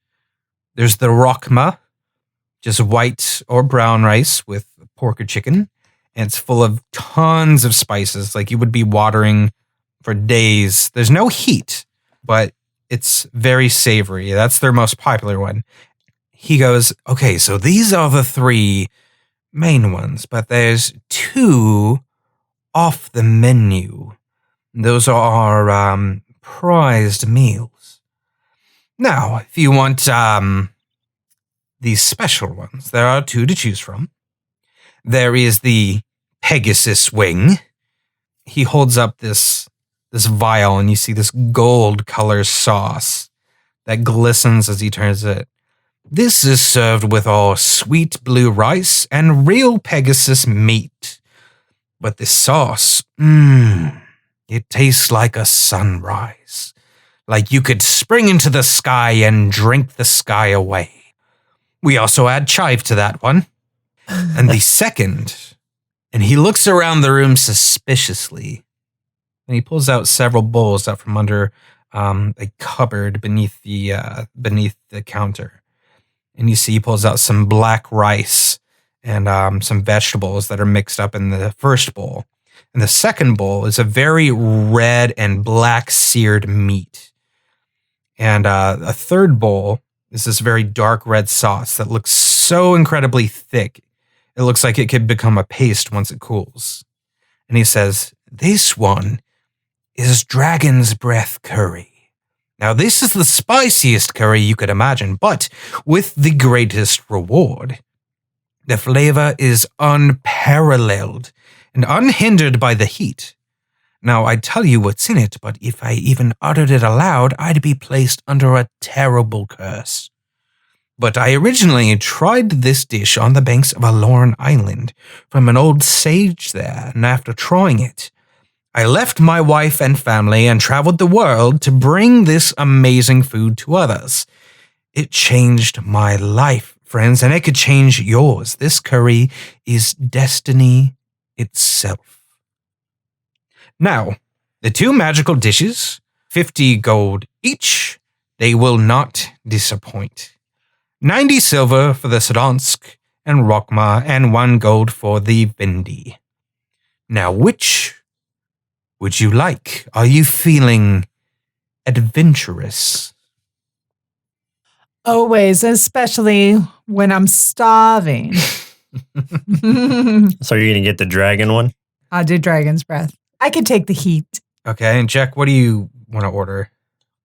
There's the Rokma, just white or brown rice with pork or chicken. And it's full of tons of spices, like you would be watering for days. There's no heat, but it's very savory. That's their most popular one. He goes, okay, so these are the three main ones, but there's two off the menu. Those are prized meals. Now, if you want these special ones, there are two to choose from. There is the Pegasus wing. He holds up this vial, and you see this gold color sauce that glistens as he turns it. This is served with all sweet blue rice and real Pegasus meat. But the sauce, it tastes like a sunrise. Like you could spring into the sky and drink the sky away. We also add chive to that one. And the second, and he looks around the room suspiciously, and he pulls out several bowls out from under a cupboard beneath the counter. And you see he pulls out some black rice and some vegetables that are mixed up in the first bowl. And the second bowl is a very red and black seared meat. And a third bowl is this very dark red sauce that looks so incredibly thick. It looks like it could become a paste once it cools. And he says, this one is dragon's breath curry. Now, this is the spiciest curry you could imagine, but with the greatest reward. The flavor is unparalleled and unhindered by the heat. Now, I'd tell you what's in it, but if I even uttered it aloud, I'd be placed under a terrible curse. But I originally tried this dish on the banks of a Lorne island from an old sage there, and after trying it, I left my wife and family and traveled the world to bring this amazing food to others. It changed my life, friends, and it could change yours. This curry is destiny itself. Now, the two magical dishes, 50 gold each, they will not disappoint. 90 silver for the Sadansk and Rokma, and 1 gold for the Vindi. Now, which would you like? Are you feeling adventurous? Always, especially when I'm starving. So you're gonna get the dragon one? I'll do dragon's breath. I can take the heat. Okay, and Jack, what do you want to order?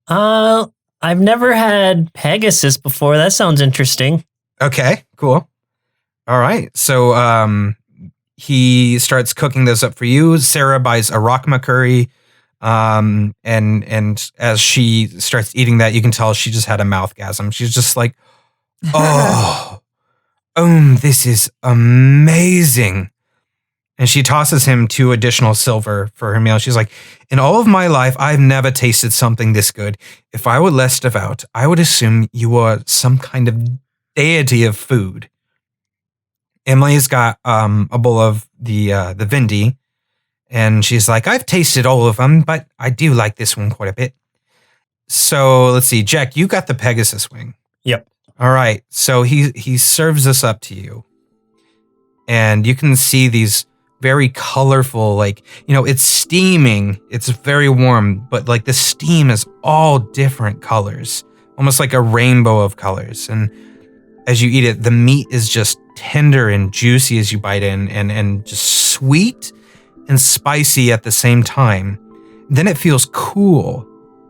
I've never had Pegasus before. That sounds interesting. Okay, cool. All right, so he starts cooking this up for you. Sarah buys a Rakma curry, and as she starts eating that, you can tell she just had a mouthgasm. She's just like, oh, this is amazing. And she tosses him 2 additional silver for her meal. She's like, in all of my life, I've never tasted something this good. If I were less devout, I would assume you were some kind of deity of food. Emily's got a bowl of the Vindi, and she's like, I've tasted all of them, but I do like this one quite a bit. So let's see, Jack, you got the Pegasus wing. Yep. All right, so he serves this up to you, and you can see these very colorful, like, it's steaming, it's very warm, but like the steam is all different colors, almost like a rainbow of colors. And as you eat it, the meat is just tender and juicy as you bite in, and just sweet and spicy at the same time. Then it feels cool,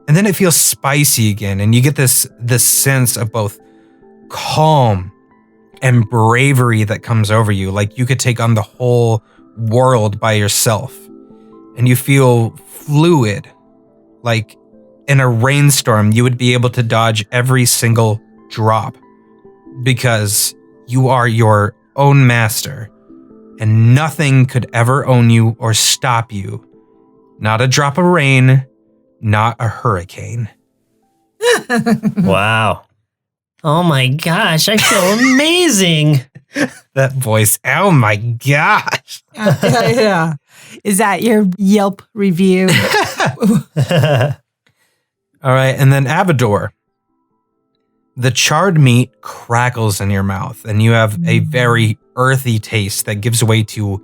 and then it feels spicy again, and you get this sense of both calm and bravery that comes over you, like you could take on the whole world by yourself. And you feel fluid, like in a rainstorm you would be able to dodge every single drop, because you are your own master, and nothing could ever own you or stop you. Not a drop of rain, not a hurricane. Wow. Oh my gosh, I feel amazing. That voice, oh my gosh. Yeah. Is that your Yelp review? All right, and then Abador. The charred meat crackles in your mouth, and you have a very earthy taste that gives way to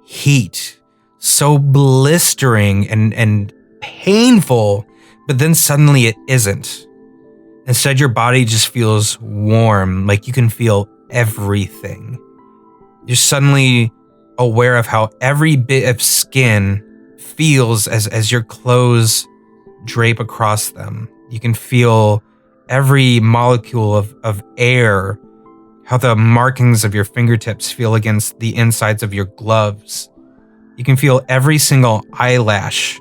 heat. So blistering and painful, but then suddenly it isn't. Instead, your body just feels warm, like you can feel everything. You're suddenly aware of how every bit of skin feels as your clothes drape across them. You can feel every molecule of air, how the markings of your fingertips feel against the insides of your gloves. You can feel every single eyelash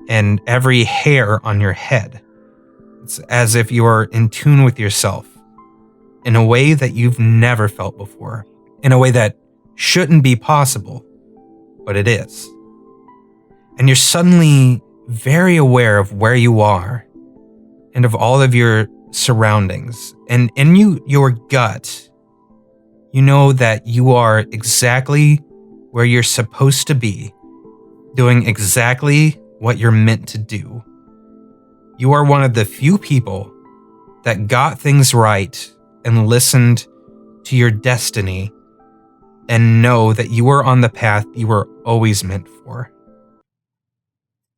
and every hair on your head. It's as if you are in tune with yourself in a way that you've never felt before, in a way that shouldn't be possible, but it is. And you're suddenly very aware of where you are and of all of your surroundings. And in your gut, you know that you are exactly where you're supposed to be, doing exactly what you're meant to do. You are one of the few people that got things right and listened to your destiny and know that you are on the path you were always meant for.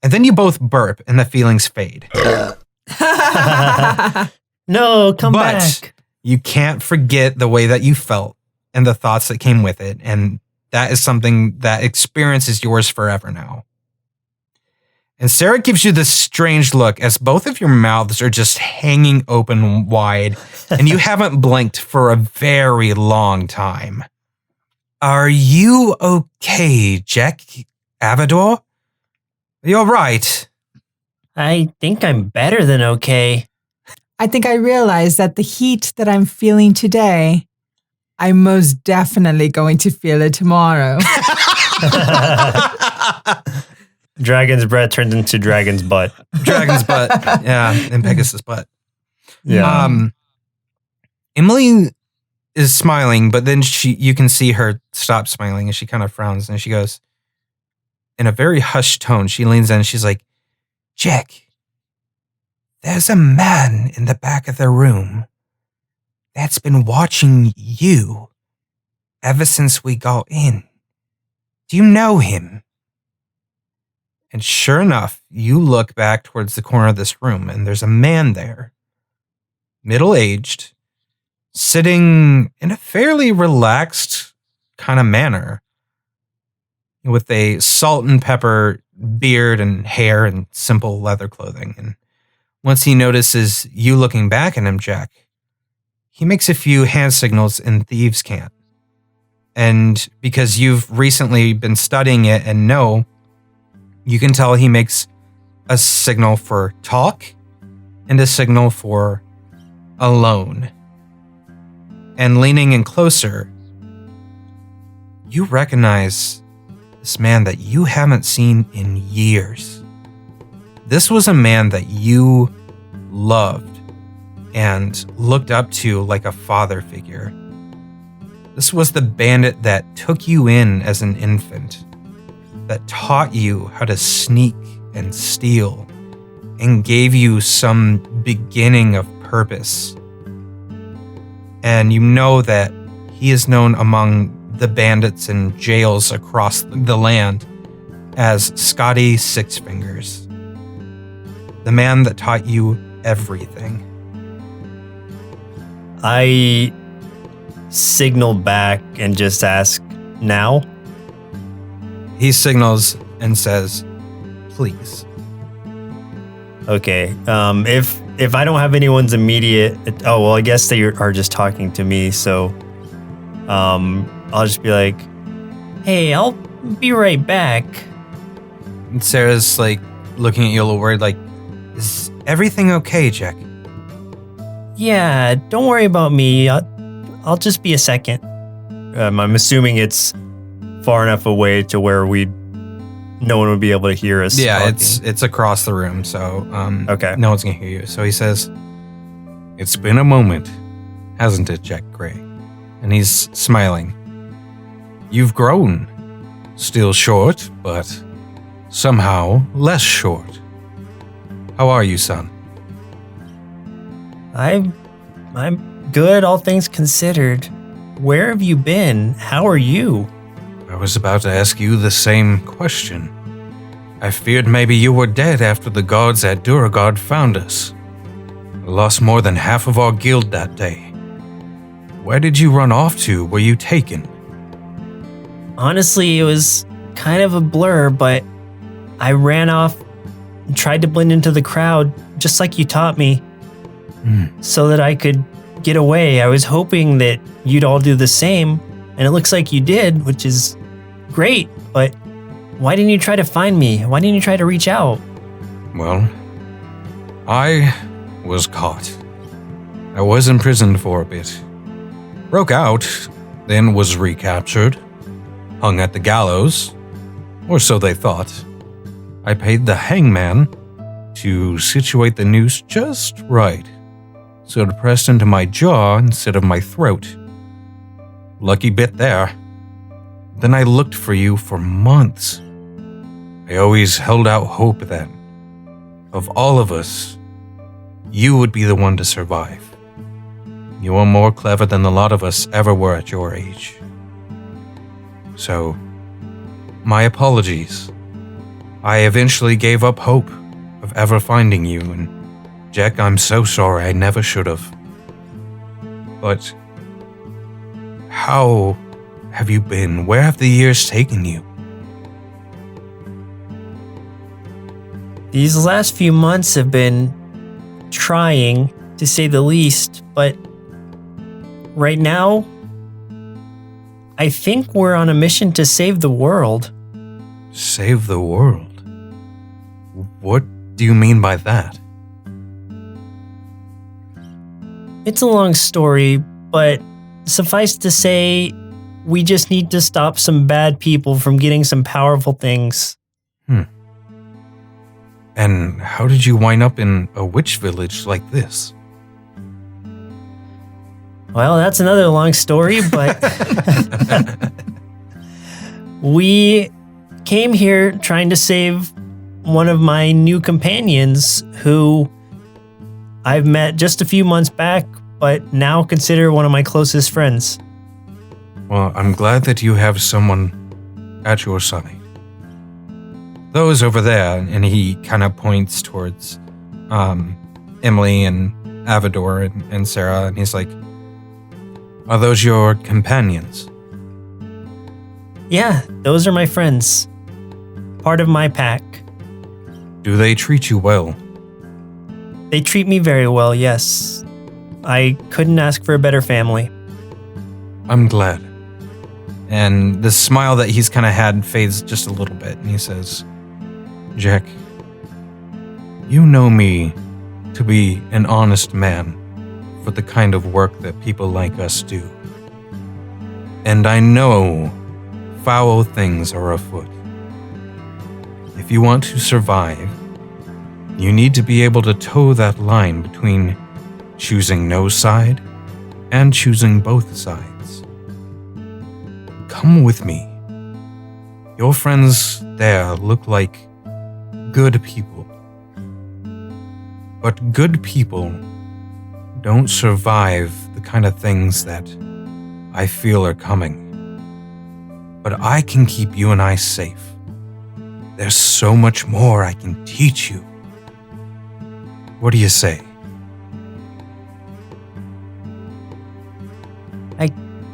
And then you both burp and the feelings fade. No, come But back. you can't forget the way that you felt and the thoughts that came with it. And that is something, that experience is yours forever now. And Sarah gives you this strange look as both of your mouths are just hanging open wide, and you haven't blinked for a very long time. Are you okay, Jack? Avador? You're right. I think I'm better than okay. I think I realize that the heat that I'm feeling today, I'm most definitely going to feel it tomorrow. Dragon's breath turned into dragon's butt. Dragon's butt. Yeah, and Pegasus' butt. Yeah. Emily is smiling, but then you can see her stop smiling and she kind of frowns and she goes, in a very hushed tone, she leans in and she's like, Jack, there's a man in the back of the room that's been watching you ever since we got in. Do you know him? And sure enough, you look back towards the corner of this room, and there's a man there, middle-aged, sitting in a fairly relaxed kind of manner, with a salt and pepper beard and hair and simple leather clothing. And once he notices you looking back at him, Jack, he makes a few hand signals in thieves' cant. And because you've recently been studying it and know, you can tell he makes a signal for talk and a signal for alone. And leaning in closer, you recognize this man that you haven't seen in years. This was a man that you loved and looked up to like a father figure. This was the bandit that took you in as an infant, that taught you how to sneak and steal, and gave you some beginning of purpose. And you know that he is known among the bandits and jails across the land as Scotty Six Fingers, the man that taught you everything. I signal back and just ask, now? He signals and says, please. Okay. If I don't have anyone's immediate, I guess they are just talking to me. So, I'll just be like, Hey, I'll be right back. And Sarah's like looking at you a little worried, like, is everything okay, Jack? Yeah, don't worry about me. I'll just be a second. I'm assuming it's far enough away to where no one would be able to hear us. Yeah, talking. it's across the room, so Okay. no one's gonna hear you. So he says, it's been a moment, hasn't it, Jack Gray? And he's smiling. You've grown. Still short, but somehow less short. How are you, son? I'm good, all things considered. Where have you been? How are you? I was about to ask you the same question. I feared maybe you were dead after the gods at Duragard found us. I lost more than half of our guild that day. Where did you run off to? Were you taken? Honestly, it was kind of a blur, but I ran off and tried to blend into the crowd, just like you taught me, so that I could get away. I was hoping that you'd all do the same, and it looks like you did, which is great, but why didn't you try to find me? Why didn't you try to reach out? Well, I was caught. I was imprisoned for a bit. Broke out, then was recaptured. Hung at the gallows, or so they thought. I paid the hangman to situate the noose just right, so it pressed into my jaw instead of my throat. Lucky bit there. Then I looked for you for months. I always held out hope that, of all of us, you would be the one to survive. You are more clever than a lot of us ever were at your age. So, my apologies. I eventually gave up hope of ever finding you, and Jack, I'm so sorry, I never should have. But how have you been? Where have the years taken you? These last few months have been trying, to say the least, but right now, I think we're on a mission to save the world. Save the world? What do you mean by that? It's a long story, but suffice to say, we just need to stop some bad people from getting some powerful things. And how did you wind up in a witch village like this? Well, that's another long story, but we came here trying to save one of my new companions who I've met just a few months back, but now consider one of my closest friends. Well, I'm glad that you have someone at your side. those over there, and he kind of points towards Emily and Avador and Sarah, and he's like, are those your companions? Yeah, those are my friends. Part of my pack. Do they treat you well? They treat me very well, yes. I couldn't ask for a better family. I'm glad. And the smile that he's kind of had fades just a little bit, and he says, Jack, you know me to be an honest man for the kind of work that people like us do. And I know foul things are afoot. If you want to survive, you need to be able to toe that line between choosing no side and choosing both sides. Come with me. Your friends there look like good people. But good people don't survive the kind of things that I feel are coming. But I can keep you and I safe. There's so much more I can teach you. What do you say?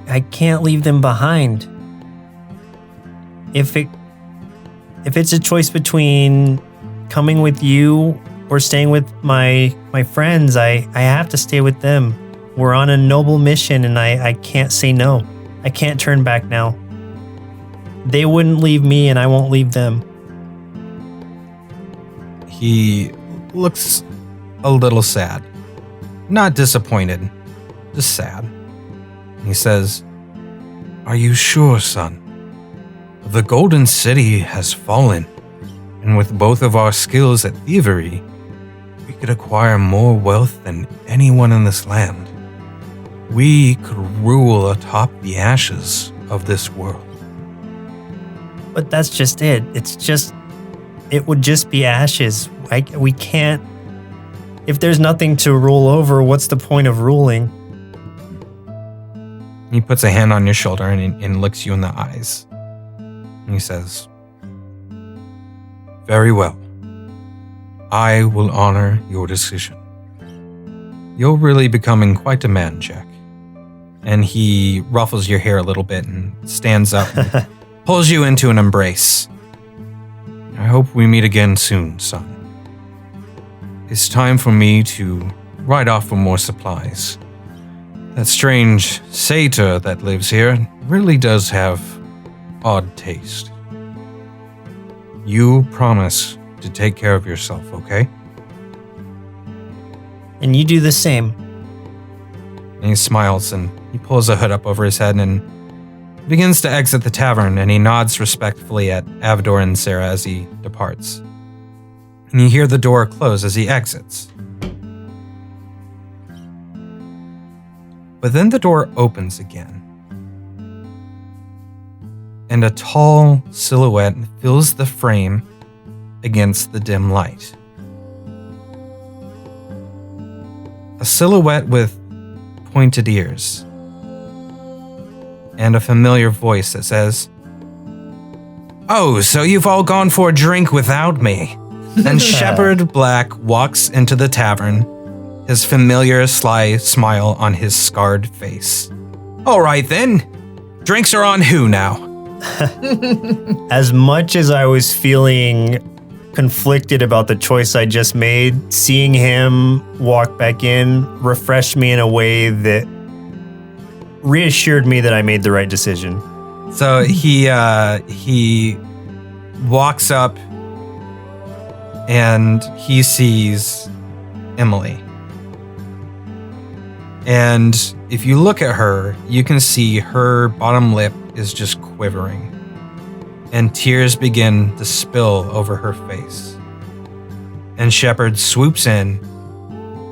I can't leave them behind. If it's a choice between coming with you or staying with my friends, I have to stay with them. We're on a noble mission and I can't say no. I can't turn back now. They wouldn't leave me and I won't leave them. He looks a little sad. Not disappointed, just sad. He says, are you sure, son? The Golden City has fallen, and with both of our skills at thievery, we could acquire more wealth than anyone in this land. We could rule atop the ashes of this world. But that's just it. It would just be ashes. We can't. If there's nothing to rule over, what's the point of ruling? He puts a hand on your shoulder and looks you in the eyes. And he says, very well. I will honor your decision. You're really becoming quite a man, Jack. And he ruffles your hair a little bit and stands up and pulls you into an embrace. I hope we meet again soon, son. It's time for me to ride off for more supplies. That strange Seita that lives here really does have odd taste. You promise to take care of yourself, okay? And you do the same. And he smiles and he pulls a hood up over his head and begins to exit the tavern, and he nods respectfully at Avador and Sarah as he departs. And you hear the door close as he exits. But then the door opens again, and a tall silhouette fills the frame against the dim light. A silhouette with pointed ears, and a familiar voice that says, "Oh, so you've all gone for a drink without me." And Sheppard Black walks into the tavern, his familiar sly smile on his scarred face. "All right then, drinks are on who now?" As much as I was feeling conflicted about the choice I just made, seeing him walk back in refreshed me in a way that reassured me that I made the right decision. So he walks up and he sees Emily. And if you look at her, you can see her bottom lip is just quivering, and tears begin to spill over her face. And Sheppard swoops in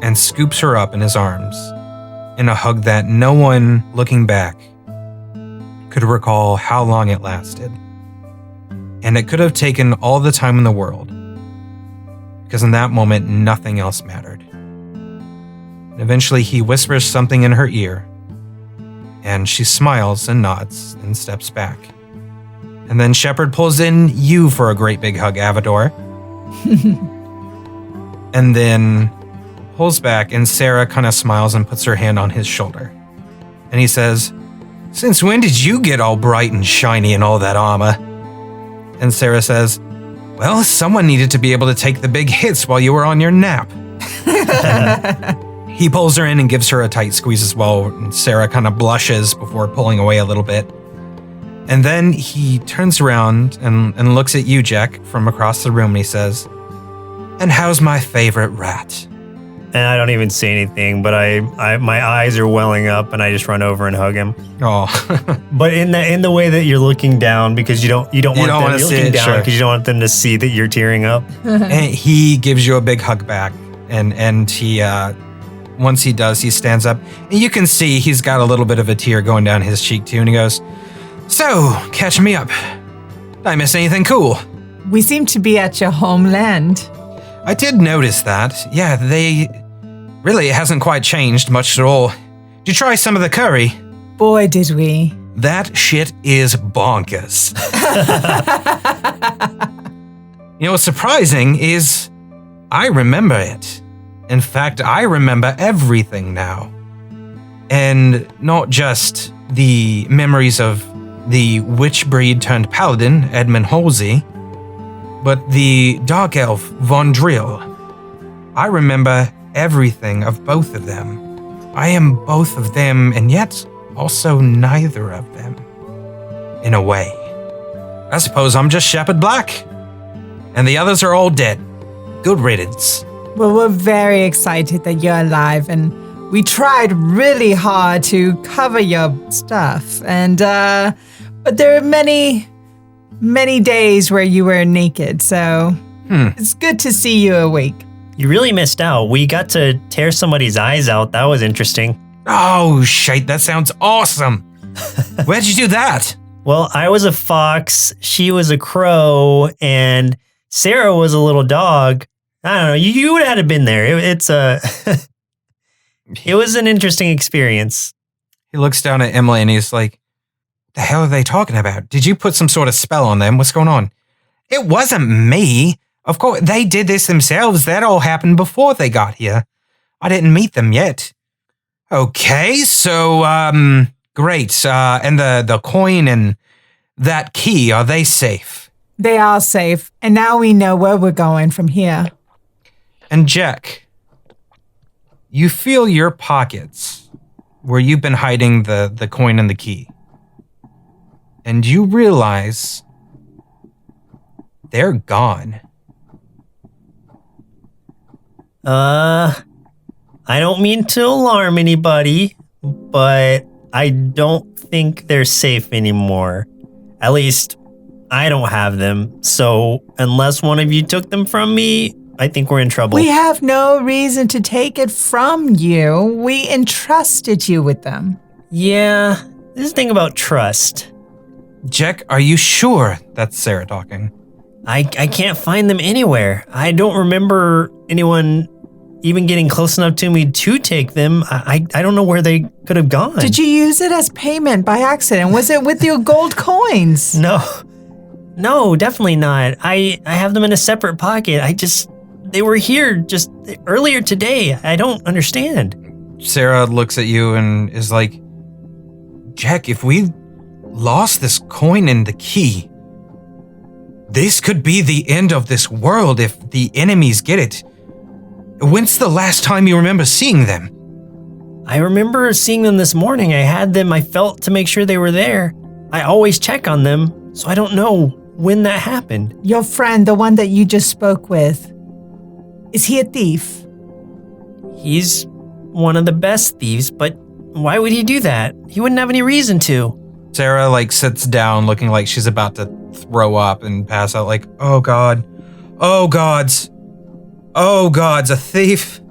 and scoops her up in his arms in a hug that no one looking back could recall how long it lasted. And it could have taken all the time in the world, because in that moment, nothing else mattered. Eventually, he whispers something in her ear, and she smiles and nods and steps back. And then Sheppard pulls in you for a great big hug, Avador. And then pulls back, and Sarah kind of smiles and puts her hand on his shoulder. And he says, "Since when did you get all bright and shiny and all that armor?" And Sarah says, "Well, someone needed to be able to take the big hits while you were on your nap." He pulls her in and gives her a tight squeeze as well, and Sarah kind of blushes before pulling away a little bit. And then he turns around and looks at you, Jack, from across the room, and he says, "And how's my favorite rat?" And I don't even say anything, but I my eyes are welling up, and I just run over and hug him. Oh, But in the way that you're looking down, because you don't want them wanna you're see looking it, down sure. because you don't want them to see that you're tearing up. and he gives you a big hug back, and he once he does, he stands up, and you can see he's got a little bit of a tear going down his cheek too, and he goes, "So, catch me up. Did I miss anything cool?" We seem to be at your homeland. I did notice that. Yeah, it hasn't quite changed much at all. Did you try some of the curry? Boy, did we. That shit is bonkers. You know what's surprising is I remember it. In fact, I remember everything now. And not just the memories of the witch breed turned paladin, Edmund Halsey, but the dark elf, Von Drill. I remember everything of both of them. I am both of them, and yet also neither of them. In a way. I suppose I'm just Sheppard Black. And the others are all dead. Good riddance. Well, we're very excited that you're alive, and we tried really hard to cover your stuff. And but there are many days where you were naked, so it's good to see you awake. You really missed out. We got to tear somebody's eyes out. That was interesting. Oh, shite, that sounds awesome. Where'd you do that? Well, I was a fox, she was a crow, and Sarah was a little dog. I don't know. You would have been there. It was an interesting experience. He looks down at Emily and he's like, "The hell are they talking about? Did you put some sort of spell on them? What's going on?" "It wasn't me. Of course, they did this themselves. That all happened before they got here. I didn't meet them yet." "Okay, so, great. And the coin and that key, are they safe?" They are safe, and now we know where we're going from here. And Jack, you feel your pockets where you've been hiding the coin and the key. And you realize they're gone. I don't mean to alarm anybody, but I don't think they're safe anymore. At least, I don't have them. So, unless one of you took them from me, I think we're in trouble. We have no reason to take it from you. We entrusted you with them. Yeah, this is the thing about trust. Jack, are you sure that's Sarah talking? I can't find them anywhere. I don't remember anyone even getting close enough to me to take them. I don't know where they could have gone. Did you use it as payment by accident? Was it with your gold coins? No, definitely not. I have them in a separate pocket. They were here just earlier today. I don't understand. Sarah looks at you and is like, "Jack, if we lost this coin and the key, this could be the end of this world if the enemies get it. When's the last time you remember seeing them?" I remember seeing them this morning. I had them. I felt to make sure they were there. I always check on them, so I don't know when that happened. Your friend, the one that you just spoke with, is he a thief? He's one of the best thieves, but why would he do that? He wouldn't have any reason to. Sarah sits down looking like she's about to throw up and pass out like, "Oh God, oh gods, oh gods, a thief."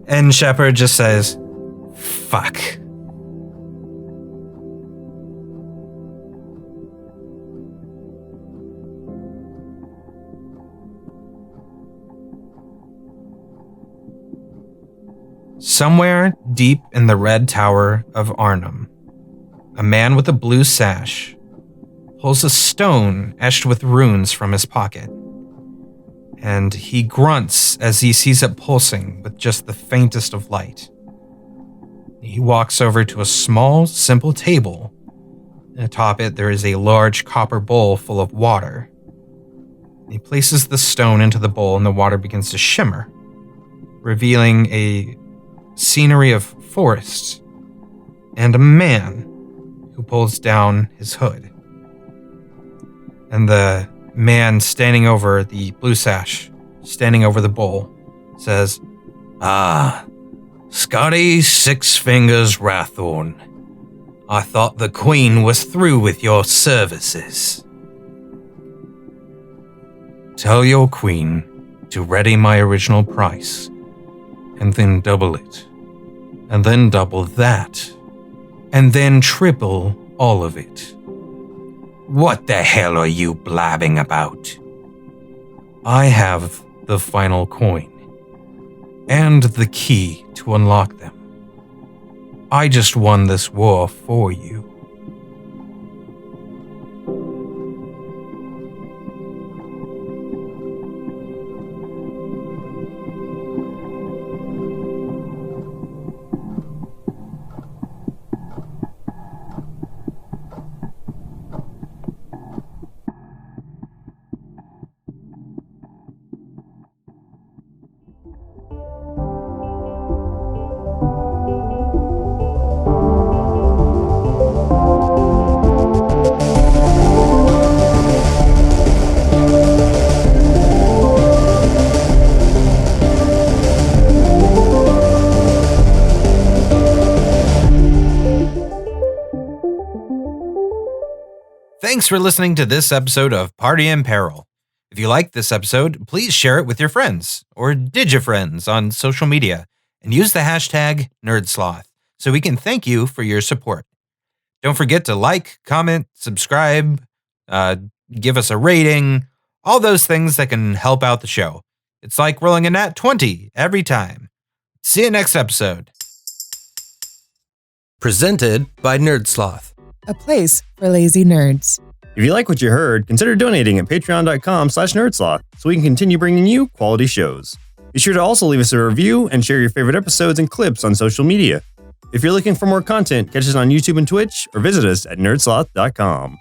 And Sheppard just says, "Fuck." Somewhere deep in the red tower of Arnhem, a man with a blue sash pulls a stone etched with runes from his pocket. And he grunts as he sees it pulsing with just the faintest of light. He walks over to a small, simple table. And atop it, there is a large copper bowl full of water. He places the stone into the bowl and the water begins to shimmer, revealing a scenery of forests and a man who pulls down his hood. And the man standing over the blue sash, standing over the bowl, says, "Ah, Scotty Six Fingers Rathorn. I thought the Queen was through with your services. Tell your Queen to ready my original price, and then double it, and then double that, and then triple all of it." "What the hell are you blabbing about?" "I have the final coin, and the key to unlock them. I just won this war for you." Thanks for listening to this episode of Party in Peril. If you liked this episode, please share it with your friends or digifriends on social media and use the hashtag NerdSloth so we can thank you for your support. Don't forget to like, comment, subscribe, give us a rating, all those things that can help out the show. It's like rolling a nat 20 every time. See you next episode. Presented by NerdSloth. A place for lazy nerds. If you like what you heard, consider donating at patreon.com/nerdsloth so we can continue bringing you quality shows. Be sure to also leave us a review and share your favorite episodes and clips on social media. If you're looking for more content, catch us on YouTube and Twitch or visit us at nerdsloth.com.